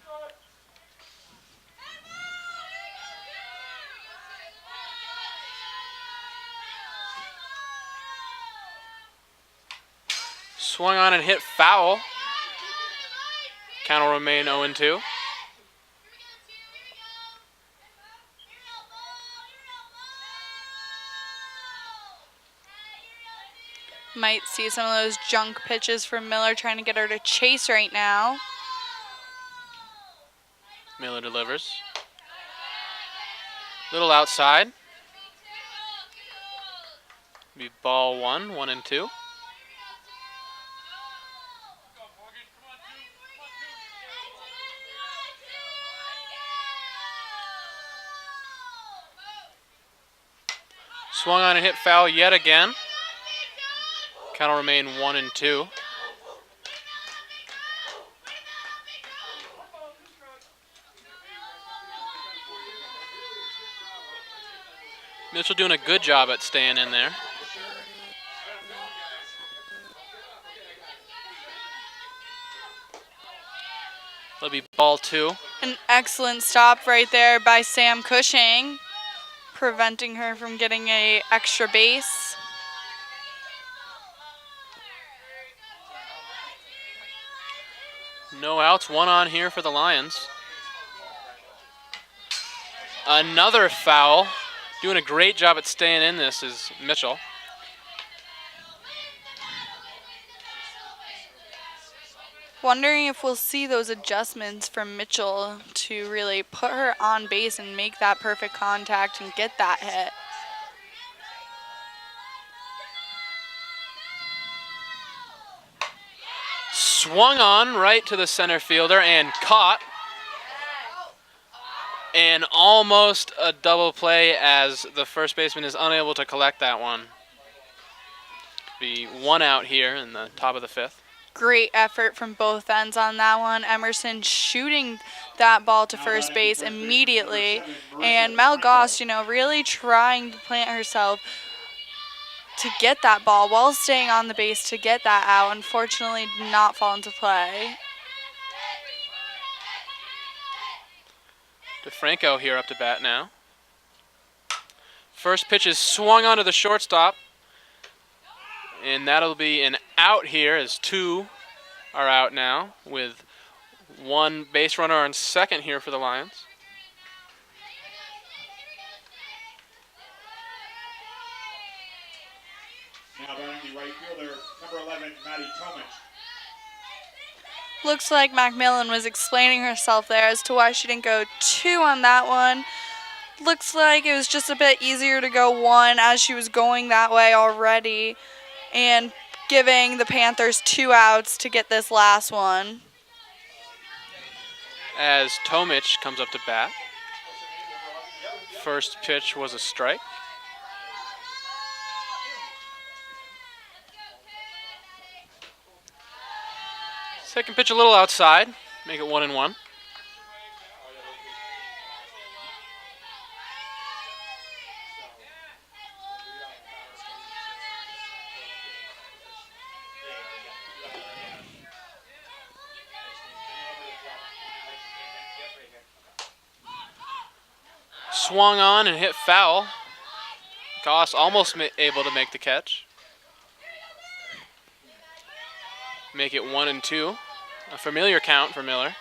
Swung on and hit foul. Count will remain 0-2. Might see some of those junk pitches from Miller trying to get her to chase right now. Miller delivers. Little outside. Be ball 1, 1-2. Swung on and hit foul yet again. Count will remain 1-2. Mitchell doing a good job at staying in there. It'll be ball 2. An excellent stop right there by Sam Cushing, preventing her from getting an extra base. No outs, 1 on here for the Lions. Another foul. Doing a great job at staying in this is Mitchell. Wondering if we'll see those adjustments from Mitchell to really put her on base and make that perfect contact and get that hit. Swung on right to the center fielder and caught. And almost a double play as the first baseman is unable to collect that one. Be one out here in the top of the fifth. Great effort from both ends on that one. Emerson shooting that ball to first base immediately. And Mel Goss, really trying to plant herself to get that ball while staying on the base to get that out. Unfortunately, did not fall into play. DeFranco here up to bat now. First pitch is swung onto the shortstop. And that'll be an out here as two are out now with one base runner on second here for the Lions. Now batting the right fielder, number 11, Maddie Tomich. Looks like Macmillan was explaining herself there as to why she didn't go 2 on that one. Looks like it was just a bit easier to go 1 as she was going that way already, and giving the Panthers 2 outs to get this last one. As Tomich comes up to bat. First pitch was a strike. Second pitch a little outside, make it 1-1. Swung on and hit foul. Goss almost able to make the catch. Make it 1-2. A familiar count for Miller.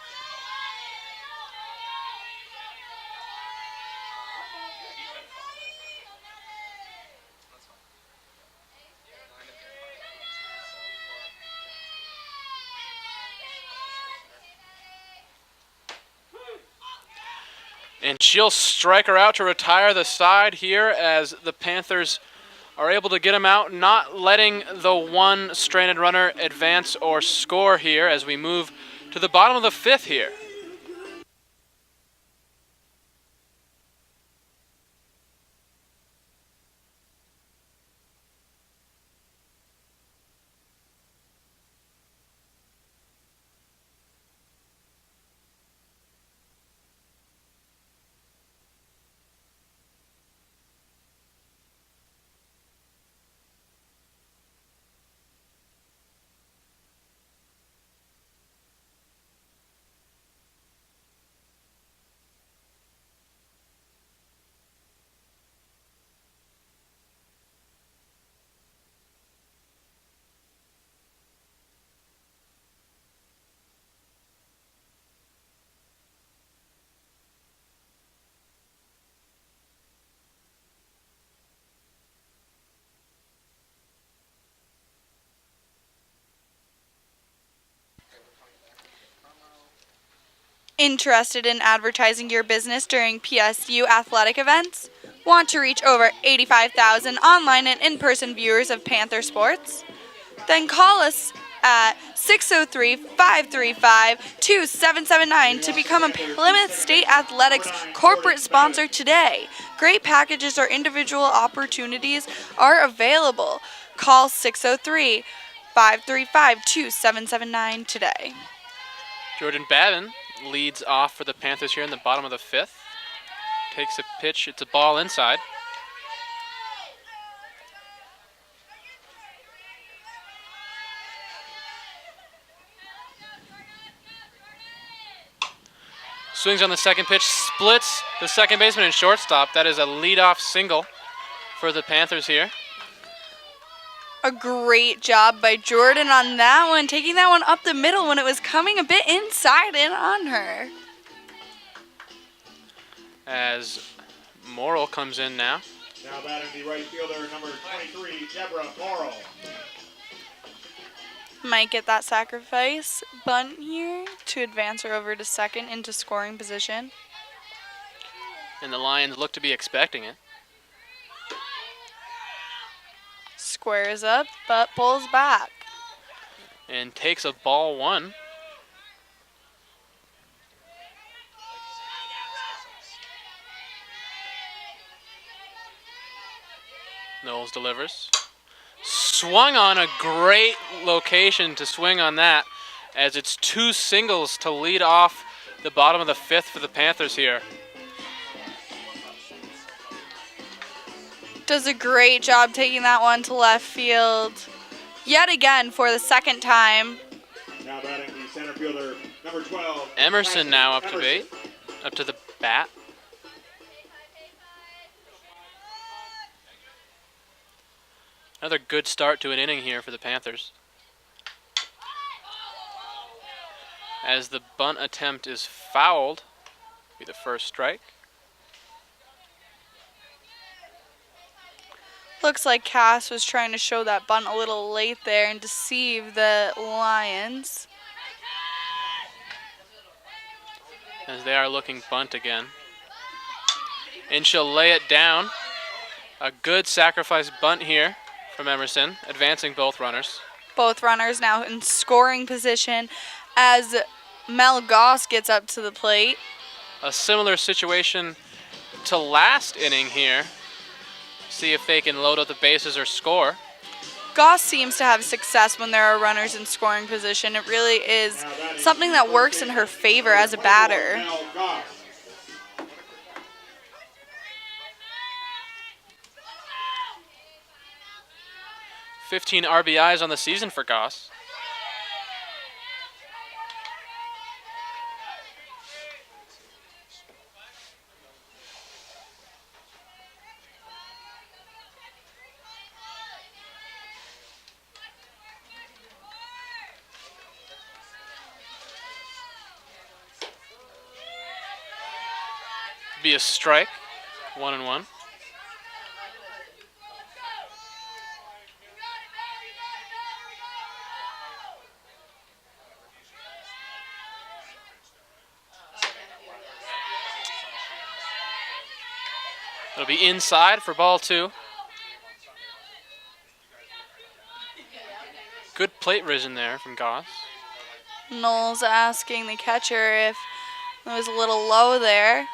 And she'll strike her out to retire the side here as the Panthers are able to get him out, not letting the one stranded runner advance or score here as we move to the bottom of the fifth here. Interested in advertising your business during PSU athletic events? Want to reach over 85,000 online and in-person viewers of Panther sports? Then call us at 603-535-2779 to become a Plymouth State Athletics corporate sponsor today. Great packages or individual opportunities are available. Call 603-535-2779 today. Jordan Babin leads off for the Panthers here in the bottom of the fifth. Takes a pitch, it's a ball inside. Swings on the second pitch, splits the second baseman and shortstop. That is a leadoff single for the Panthers here. A great job by Jordan on that one, taking that one up the middle when it was coming a bit inside and on her. As Morrill comes in now. Now batting the right fielder, number 23, Deborah Morrill. Might get that sacrifice bunt here to advance her over to second into scoring position. And the Lions look to be expecting it. Squares up, but pulls back. And takes a ball one. Knowles delivers. Swung on, a great location to swing on that, as it's 2 singles to lead off the bottom of the 5th for the Panthers here. Does a great job taking that one to left field. Yet again for the second time. Now batting the center fielder, number 12. Emerson now up to Emerson. up to the bat. Another good start to an inning here for the Panthers. As the bunt attempt is fouled, be the first strike. Looks like Cass was trying to show that bunt a little late there and deceive the Lions. As they are looking bunt again. And she'll lay it down. A good sacrifice bunt here from Emerson, advancing both runners. Both runners now in scoring position as Mel Goss gets up to the plate. A similar situation to last inning here. See if they can load up the bases or score. Goss seems to have success when there are runners in scoring position. It really is something that works in her favor as a batter. 15 RBIs on the season for Goss. Be a strike, 1-1. It'll be inside for ball 2. Good plate vision there from Goss. Knowles asking the catcher if it was a little low there.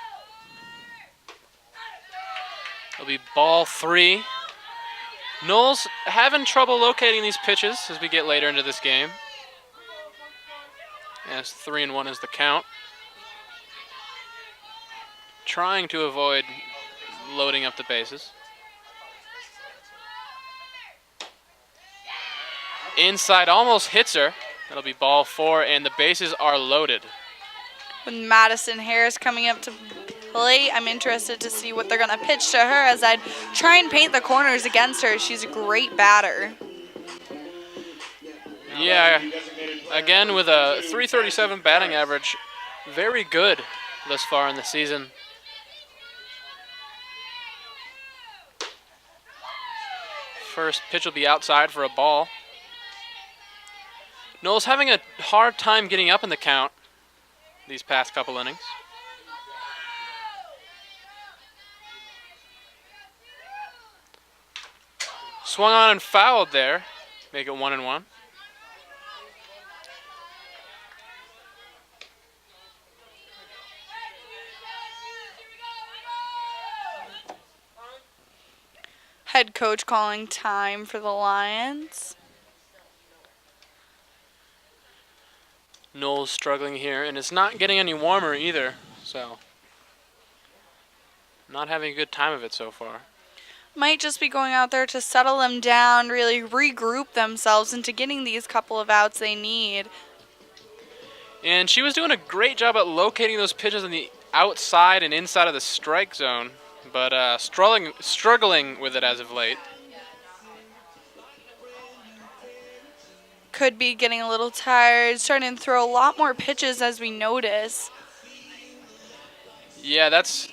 It'll be ball 3. Knowles having trouble locating these pitches as we get later into this game. As 3-1 is the count. Trying to avoid loading up the bases. Inside almost hits her. That'll be ball 4, and the bases are loaded. With Madison Harris coming up to plate, I'm interested to see what they're going to pitch to her, as I'd try and paint the corners against her. She's a great batter. Yeah, again with a .337 batting average. Very good thus far in the season. First pitch will be outside for a ball. Knowles having a hard time getting up in the count these past couple innings. Swung on and fouled there. Make it 1-1. Head coach calling time for the Lions. Knowles struggling here, and it's not getting any warmer either, so not having a good time of it so far. Might just be going out there to settle them down, really regroup themselves into getting these couple of outs they need. And she was doing a great job at locating those pitches on the outside and inside of the strike zone, but struggling with it as of late. Could be getting a little tired, starting to throw a lot more pitches as we notice. Yeah, that's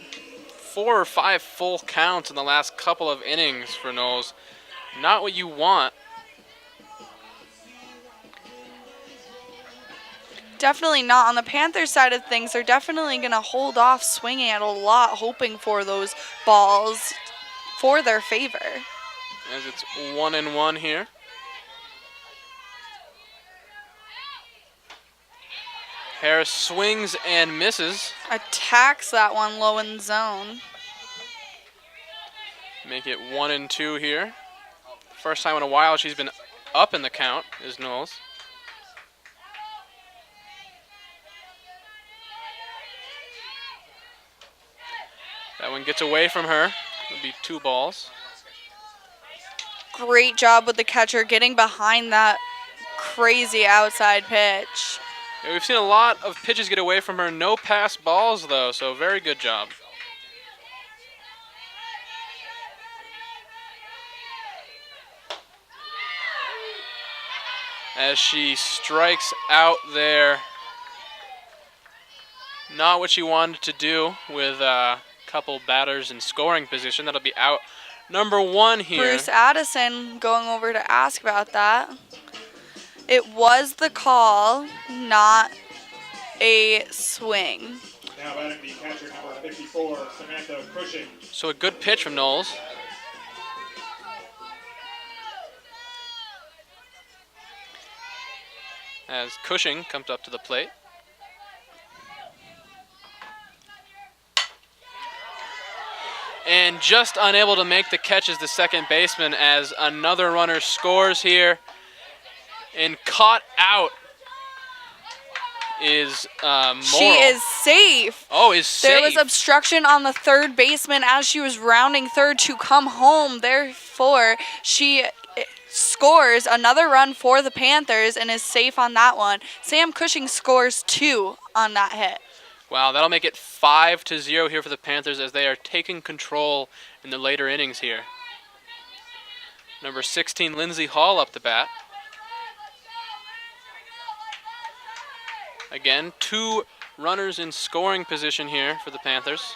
4 or 5 full counts in the last couple of innings for Knowles. Not what you want. Definitely not. On the Panthers side of things, they're definitely going to hold off swinging at a lot, hoping for those balls for their favor. As it's 1-1 here. Harris swings and misses. Attacks that one low in the zone. Make it 1-2 here. First time in a while she's been up in the count is Knowles. That one gets away from her. It'll be 2 balls. Great job with the catcher getting behind that crazy outside pitch. Yeah, we've seen a lot of pitches get away from her. No pass balls, though, so very good job. As she strikes out there. Not what she wanted to do with a couple batters in scoring position. That'll be out number 1 here. Bruce Addison going over to ask about that. It was the call, not a swing. Now batting the catcher number 54, Samantha Cushing. So a good pitch from Knowles. As Cushing comes up to the plate. And just unable to make the catch is the second baseman as another runner scores here. And caught out is Morrill. She is safe. Oh, is safe. There was obstruction on the third baseman as she was rounding third to come home. Therefore, she scores another run for the Panthers and is safe on that one. Sam Cushing scores 2 on that hit. Wow, that'll make it 5-0 here for the Panthers as they are taking control in the later innings here. Number 16, Lindsay Hall up the bat. Again, 2 runners in scoring position here for the Panthers.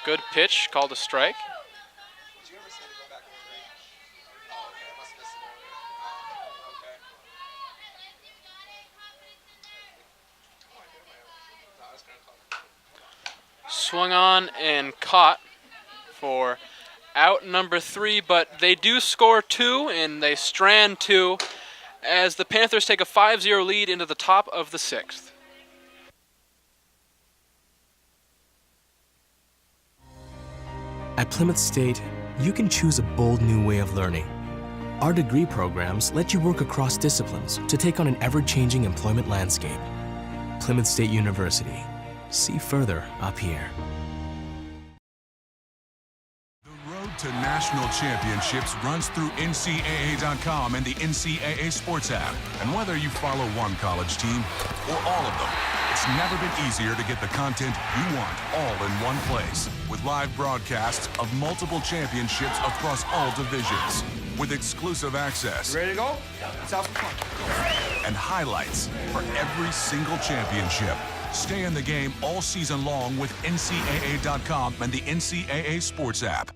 Good pitch, called a strike. Swung on and caught for out number 3, but they do score 2 and they strand 2 as the Panthers take a 5-0 lead into the top of the 6th. At Plymouth State, you can choose a bold new way of learning. Our degree programs let you work across disciplines to take on an ever-changing employment landscape. Plymouth State University. See further up here. The road to national championships runs through NCAA.com and the NCAA Sports app. And whether you follow one college team or all of them, it's never been easier to get the content you want all in one place. With live broadcasts of multiple championships across all divisions. With exclusive access. Ready to go? It's out for fun. And highlights for every single championship. Stay in the game all season long with NCAA.com and the NCAA Sports app.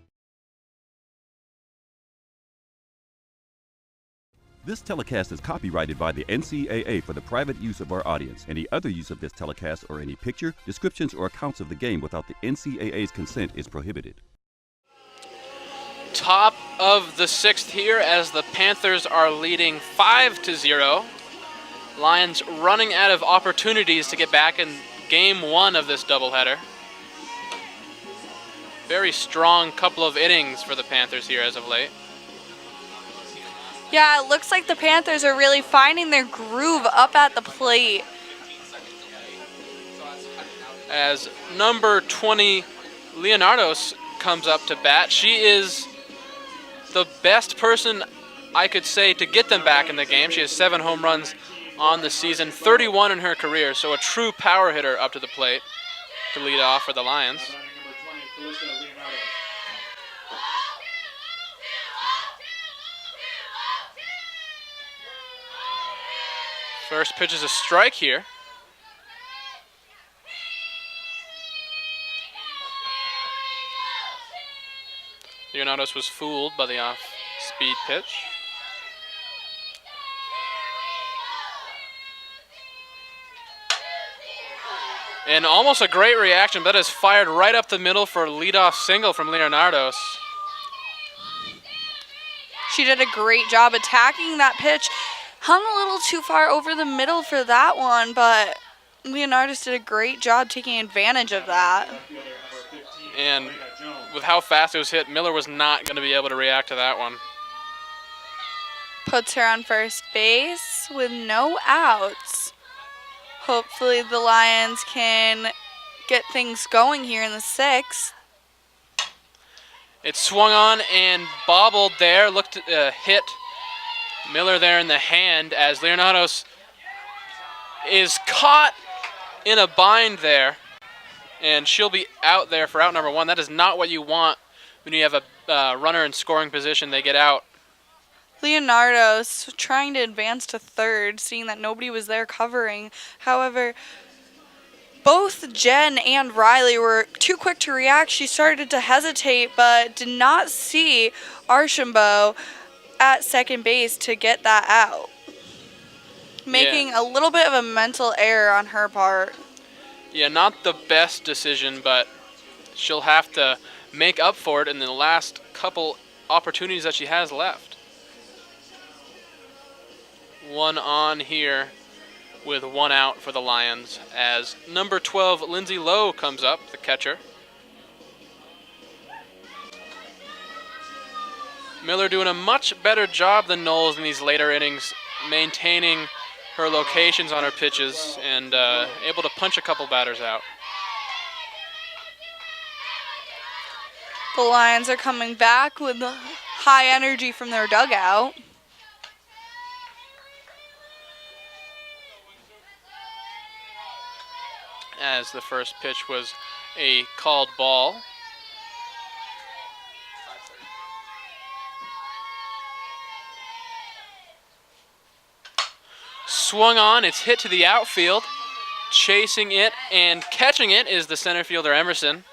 This telecast is copyrighted by the NCAA for the private use of our audience. Any other use of this telecast or any picture, descriptions, or accounts of the game without the NCAA's consent is prohibited. Top of the 6th here as the Panthers are leading 5-0. Lions running out of opportunities to get back in game 1 of this doubleheader. Very strong couple of innings for the Panthers here as of late. Yeah, it looks like the Panthers are really finding their groove up at the plate. As number 20, Leonardos, comes up to bat. She is the best person I could say to get them back in the game. She has 7 home runs on the season, 31 in her career, so a true power hitter up to the plate to lead off for the Lions. First pitch is a strike here. Leonardos was fooled by the off-speed pitch. And almost a great reaction, but that is fired right up the middle for a leadoff single from Leonardos. She did a great job attacking that pitch. hung a little too far over the middle for that one, but Leonardis did a great job taking advantage of that. And with how fast it was hit, Miller was not going to be able to react to that one. Puts her on first base with no outs. Hopefully the Lions can get things going here in the 6th. It swung on and bobbled there, looked hit Miller there in the hand as Leonardos is caught in a bind there, and she'll be out there for out number 1. That is not what you want when you have a runner in scoring position. They get out. Leonardos trying to advance to third, seeing that nobody was there covering. However, both Jen and Riley were too quick to react. She started to hesitate, but did not see Archambault at second base to get that out. Making a little bit of a mental error on her part. Yeah, not the best decision, but she'll have to make up for it in the last couple opportunities that she has left. One on here with 1 out for the Lions as number 12, Lindsay Lowe, comes up, the catcher. Miller doing a much better job than Knowles in these later innings, maintaining her locations on her pitches and able to punch a couple batters out. The Lions are coming back with high energy from their dugout. As the first pitch was a called ball. Swung on, it's hit to the outfield. Chasing it and catching it is the center fielder Emerson.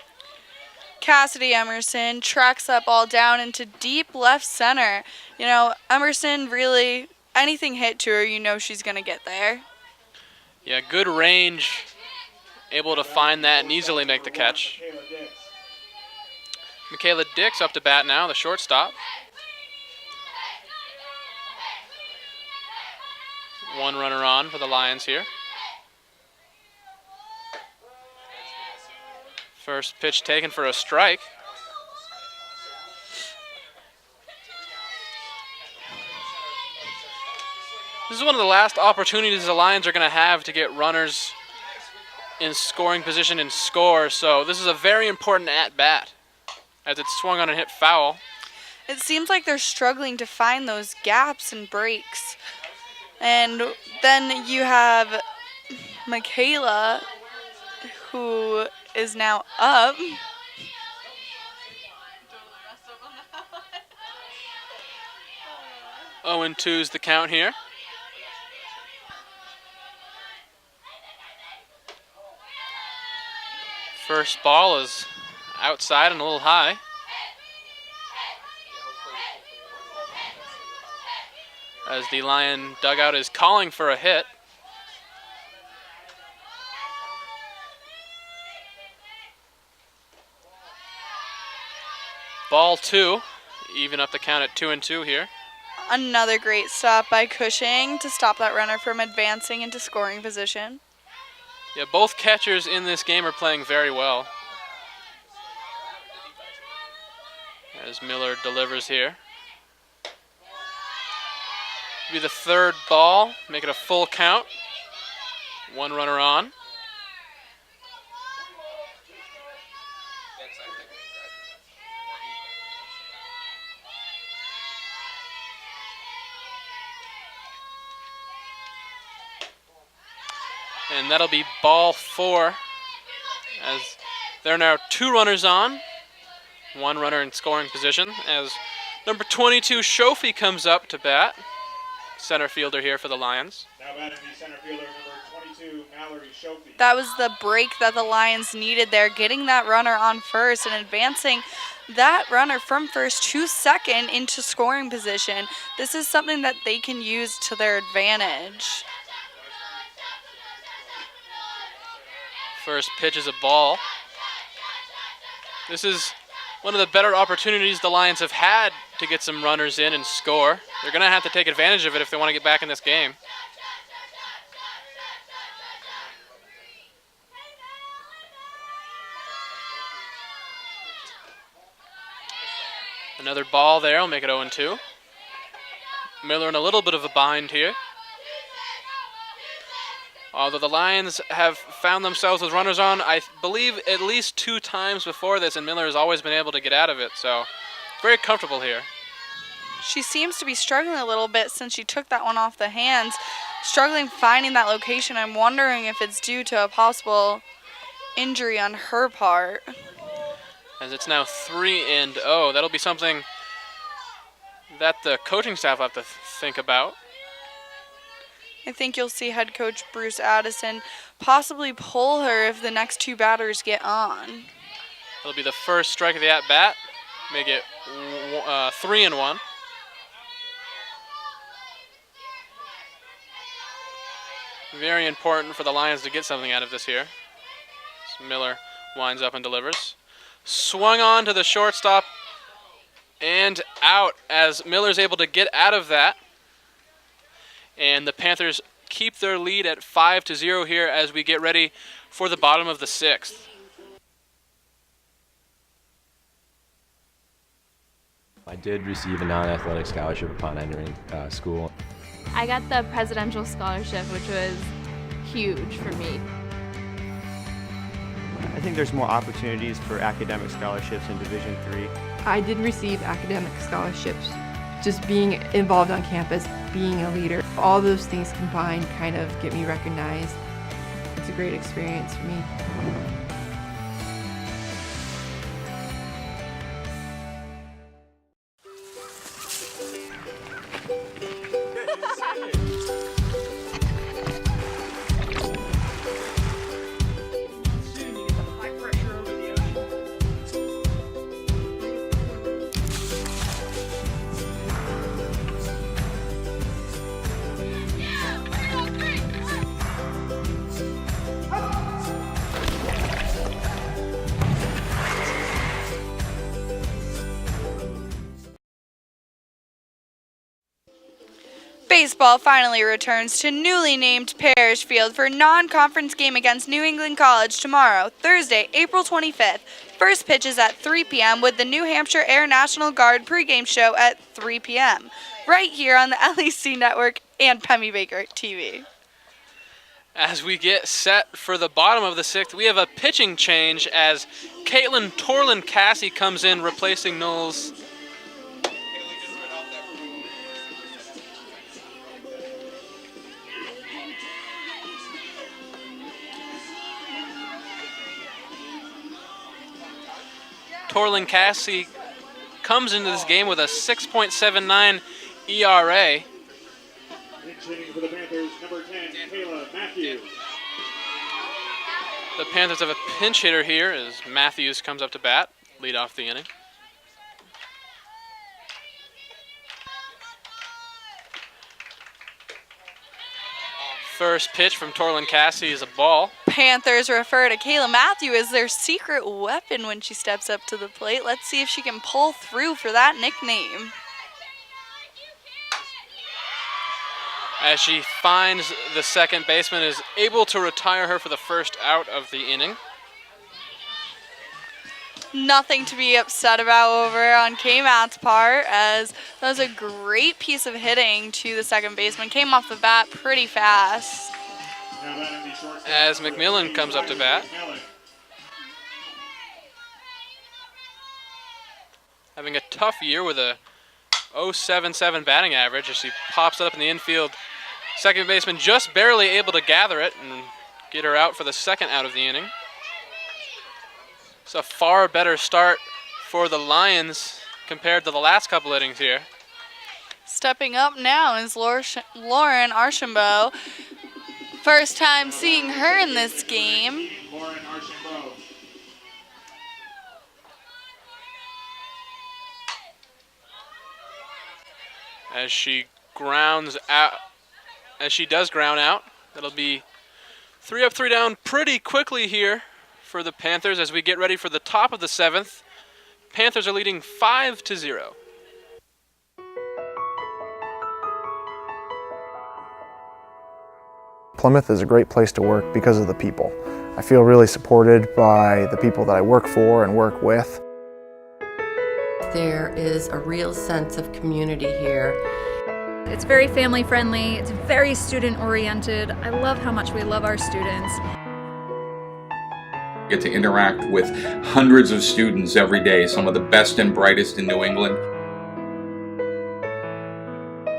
Cassidy Emerson tracks that ball down into deep left center. You know, Emerson really, anything hit to her, you know she's going to get there. Yeah, good range. Able to find that and easily make the catch. Michaela Dix up to bat now, the shortstop. One runner on for the Lions here. First pitch taken for a strike. This is one of the last opportunities the Lions are going to have to get runners in scoring position and score, so this is a very important at-bat as it's swung on and hit foul. It seems like they're struggling to find those gaps and breaks. And then you have Michaela, who is now up. 0-2 is the count here. First ball is outside and a little high. As the Lion dugout is calling for a hit. Ball 2, even up the count at 2-2 here. Another great stop by Cushing to stop that runner from advancing into scoring position. Yeah, both catchers in this game are playing very well. As Miller delivers here. Be the third ball, make it a full count. One runner on. And that'll be ball 4, as there are now 2 runners on, 1 runner in scoring position, as number 22, Shofi, comes up to bat. Center fielder here for the Lions. Now batting the center fielder, number 22, Mallory Shofi. That was the break that the Lions needed there, getting that runner on first and advancing that runner from first to second into scoring position. This is something that they can use to their advantage. First pitch is a ball. This is one of the better opportunities the Lions have had to get some runners in and score. They're going to have to take advantage of it if they want to get back in this game. Another ball there will make it 0-2. Miller in a little bit of a bind here. Although the Lions have found themselves with runners on, I believe, at least 2 times before this, and Miller has always been able to get out of it, so very comfortable here. She seems to be struggling a little bit since she took that one off the hands, struggling finding that location. I'm wondering if it's due to a possible injury on her part. As it's now 3-0, that'll be something that the coaching staff will have to think about. I think you'll see head coach Bruce Addison possibly pull her if the next 2 batters get on. It'll be the first strike of the at-bat, make it 3-1. Very important for the Lions to get something out of this here. So Miller winds up and delivers. Swung on to the shortstop and out as Miller's able to get out of that. And the Panthers keep their lead at 5-0 here as we get ready for the bottom of the 6th. I did receive a non-athletic scholarship upon entering school. I got the presidential scholarship, which was huge for me. I think there's more opportunities for academic scholarships in Division III. I did receive academic scholarships. Just being involved on campus, being a leader, all those things combined kind of get me recognized. It's a great experience for me. Baseball finally returns to newly named Parrish Field for non-conference game against New England College tomorrow, Thursday, April 25th. First pitch is at 3 p.m. with the New Hampshire Air National Guard pregame show at 3 p.m. right here on the LEC Network and Pemmy Baker TV. As we get set for the bottom of the 6th, we have a pitching change as Caitlin Torlin-Cassie comes in replacing Knowles. Torlin-Cassie comes into this game with a 6.79 ERA. Pitching for the Panthers, number 10, Kayla Matthews. The Panthers have a pinch hitter here as Matthews comes up to bat, lead off the inning. First pitch from Torlin-Cassie is a ball. Panthers refer to Kayla Matthew as their secret weapon when she steps up to the plate. Let's see if she can pull through for that nickname. As she finds the second baseman, is able to retire her for the first out of the inning. Nothing to be upset about over on K-Matt's part, as that was a great piece of hitting to the second baseman. Came off the bat pretty fast. As McMillan comes up to bat. Having a tough year with a .077 batting average as she pops it up in the infield. Second baseman just barely able to gather it and get her out for the second out of the inning. It's a far better start for the Lions compared to the last couple innings here. Stepping up now is Lauren Archambault. First time seeing her in this game. Lauren Archambault. As she grounds out, as she does ground out, that'll be 3 up, 3 down pretty quickly here for the Panthers as we get ready for the top of the 7th. Panthers are leading 5-0. Plymouth is a great place to work because of the people. I feel really supported by the people that I work for and work with. There is a real sense of community here. It's very family friendly, it's very student oriented. I love how much we love our students. Get to interact with hundreds of students every day, some of the best and brightest in New England.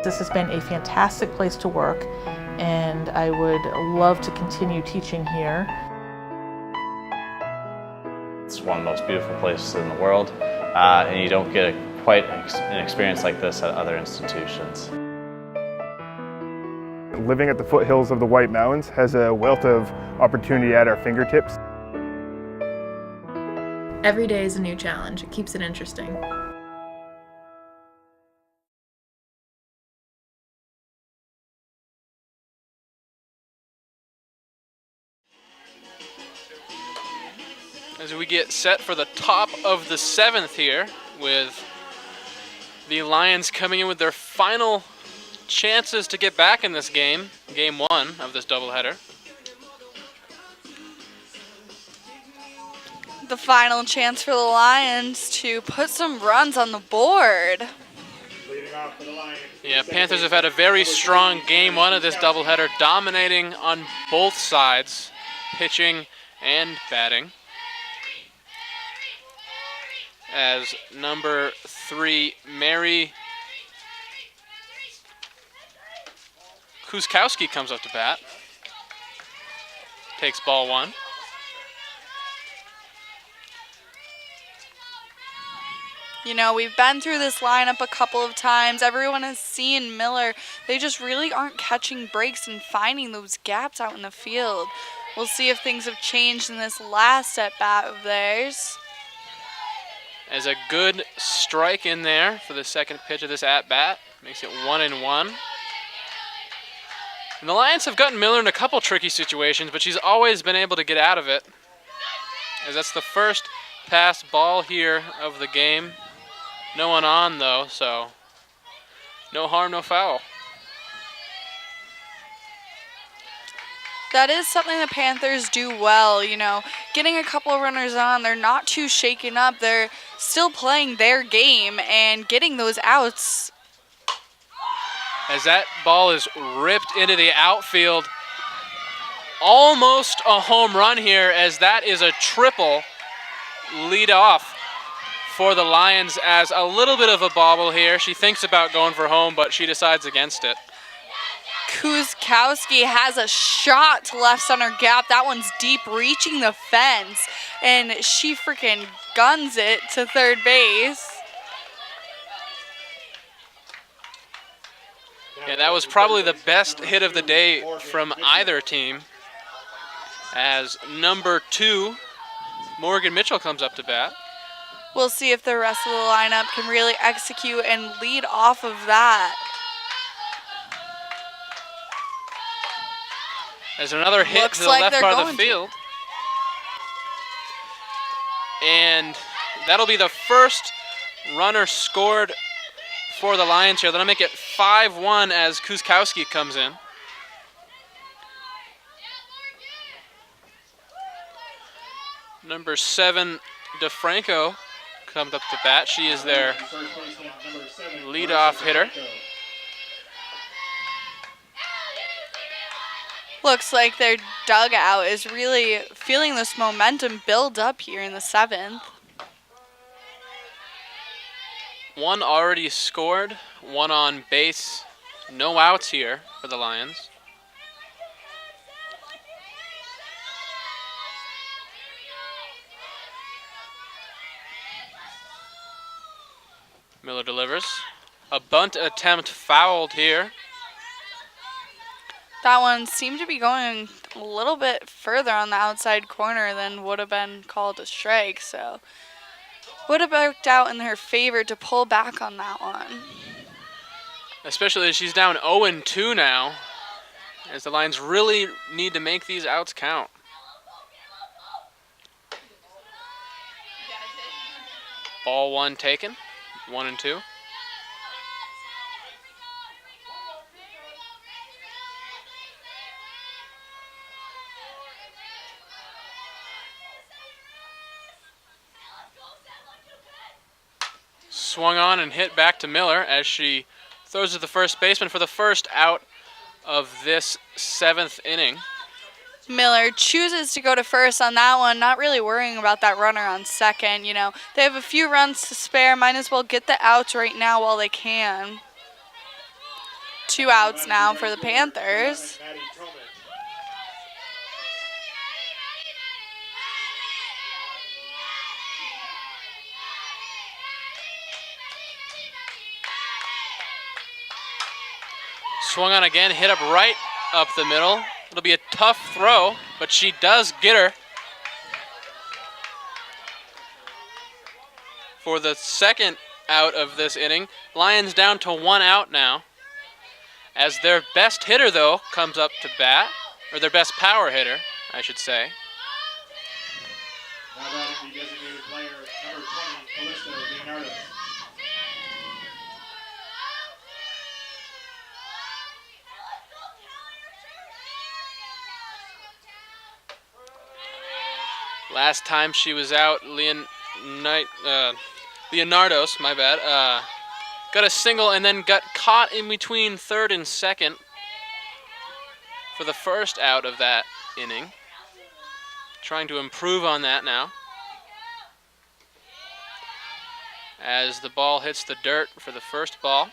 This has been a fantastic place to work, and I would love to continue teaching here. It's one of the most beautiful places in the world, and you don't get quite an experience like this at other institutions. Living at the foothills of the White Mountains has a wealth of opportunity at our fingertips. Every day is a new challenge. It keeps it interesting. As we get set for the top of the 7th here, with the Lions coming in with their final chances to get back in this game, game 1 of this doubleheader. The final chance for the Lions to put some runs on the board. Yeah, Panthers have had a very strong game 1 of this doubleheader, dominating on both sides, pitching and batting. As number 3, Mary Kuskowski comes up to bat. Takes ball 1. You know, we've been through this lineup a couple of times. Everyone has seen Miller. They just really aren't catching breaks and finding those gaps out in the field. We'll see if things have changed in this last at-bat of theirs. As a good strike in there for the second pitch of this at-bat. Makes it 1-1. And the Lions have gotten Miller in a couple tricky situations, but she's always been able to get out of it. As that's the first pass ball here of the game. No one on though, so no harm, no foul. That is something the Panthers do well, you know, getting a couple of runners on. They're not too shaken up. They're still playing their game and getting those outs. As that ball is ripped into the outfield. Almost a home run here, as that is a triple lead off for the Lions, as a little bit of a bobble here. She thinks about going for home, but she decides against it. Kuskowski has a shot to left center gap. That one's deep, reaching the fence, and she freaking guns it to third base. Yeah, that was probably the best hit of the day from either team, as number 2, Morgan Mitchell, comes up to bat. We'll see if the rest of the lineup can really execute and lead off of that. There's another hit Looks to the like left they're part of the going to. field. And that'll be the first runner scored for the Lions here. That'll make it 5-1 as Kuskowski comes in. Number 7, DeFranco, comes up to bat. She is their leadoff hitter. Looks like their dugout is really feeling this momentum build up here in the 7th. One already scored, one on base. No outs here for the Lions. Miller delivers. A bunt attempt fouled here. That one seemed to be going a little bit further on the outside corner than would have been called a strike, so would have worked out in her favor to pull back on that one. Especially as she's down 0-2 now, as the Lions really need to make these outs count. Ball 1 taken, 1-2. Swung on and hit back to Miller as she throws to the first baseman for the first out of this 7th inning. Miller chooses to go to first on that one, not really worrying about that runner on second. You know, they have a few runs to spare, might as well get the outs right now while they can. 2 outs now for the Panthers. Swung on again, hit up right up the middle. It'll be a tough throw, but she does get her. For the second out of this inning, Lions down to 1 out now. As their best hitter, though, comes up to bat, or their best power hitter, I should say. Now batting the designated player, number 20, Callisto Leonardo. Last time she was out, Leonardos, my bad, got a single and then got caught in between third and second for the first out of that inning. Trying to improve on that now. As the ball hits the dirt for the first ball.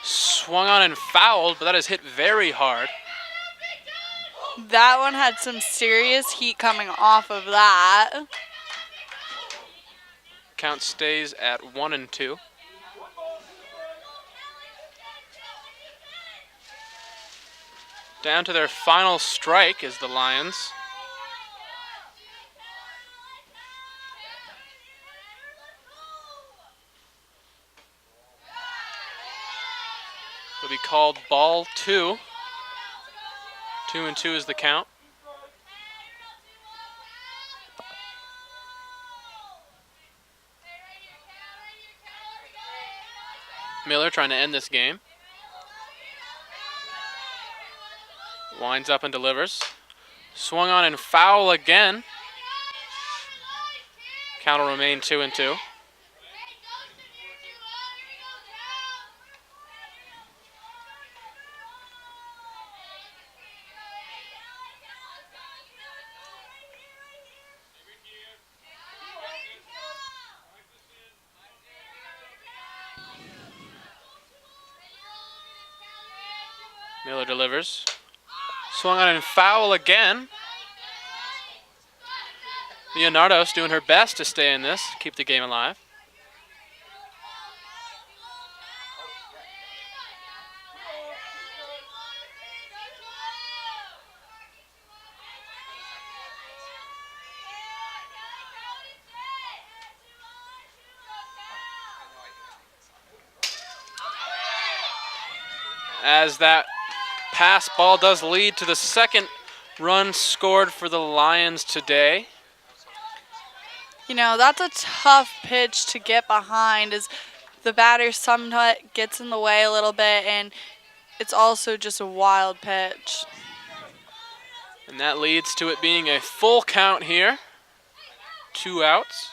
Swung on and fouled, but that is hit very hard. That one had some serious heat coming off of that. Count stays at 1-2. Down to their final strike is the Lions. It'll be called ball 2. 2-2 is the count. Miller trying to end this game. Winds up and delivers. Swung on and foul again. Count will remain 2-2. Miller delivers. Swung on and foul again. Leonardos doing her best to stay in this, keep the game alive. As that pass ball does lead to the second run scored for the Lions today. You know, that's a tough pitch to get behind as the batter somewhat gets in the way a little bit, and it's also just a wild pitch. And that leads to it being a full count here. 2 outs.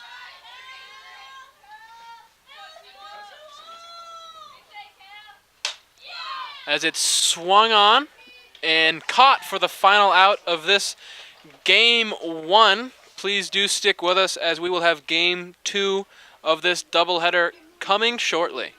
As it's swung on and caught for the final out of this game 1. Please do stick with us as we will have game 2 of this doubleheader coming shortly.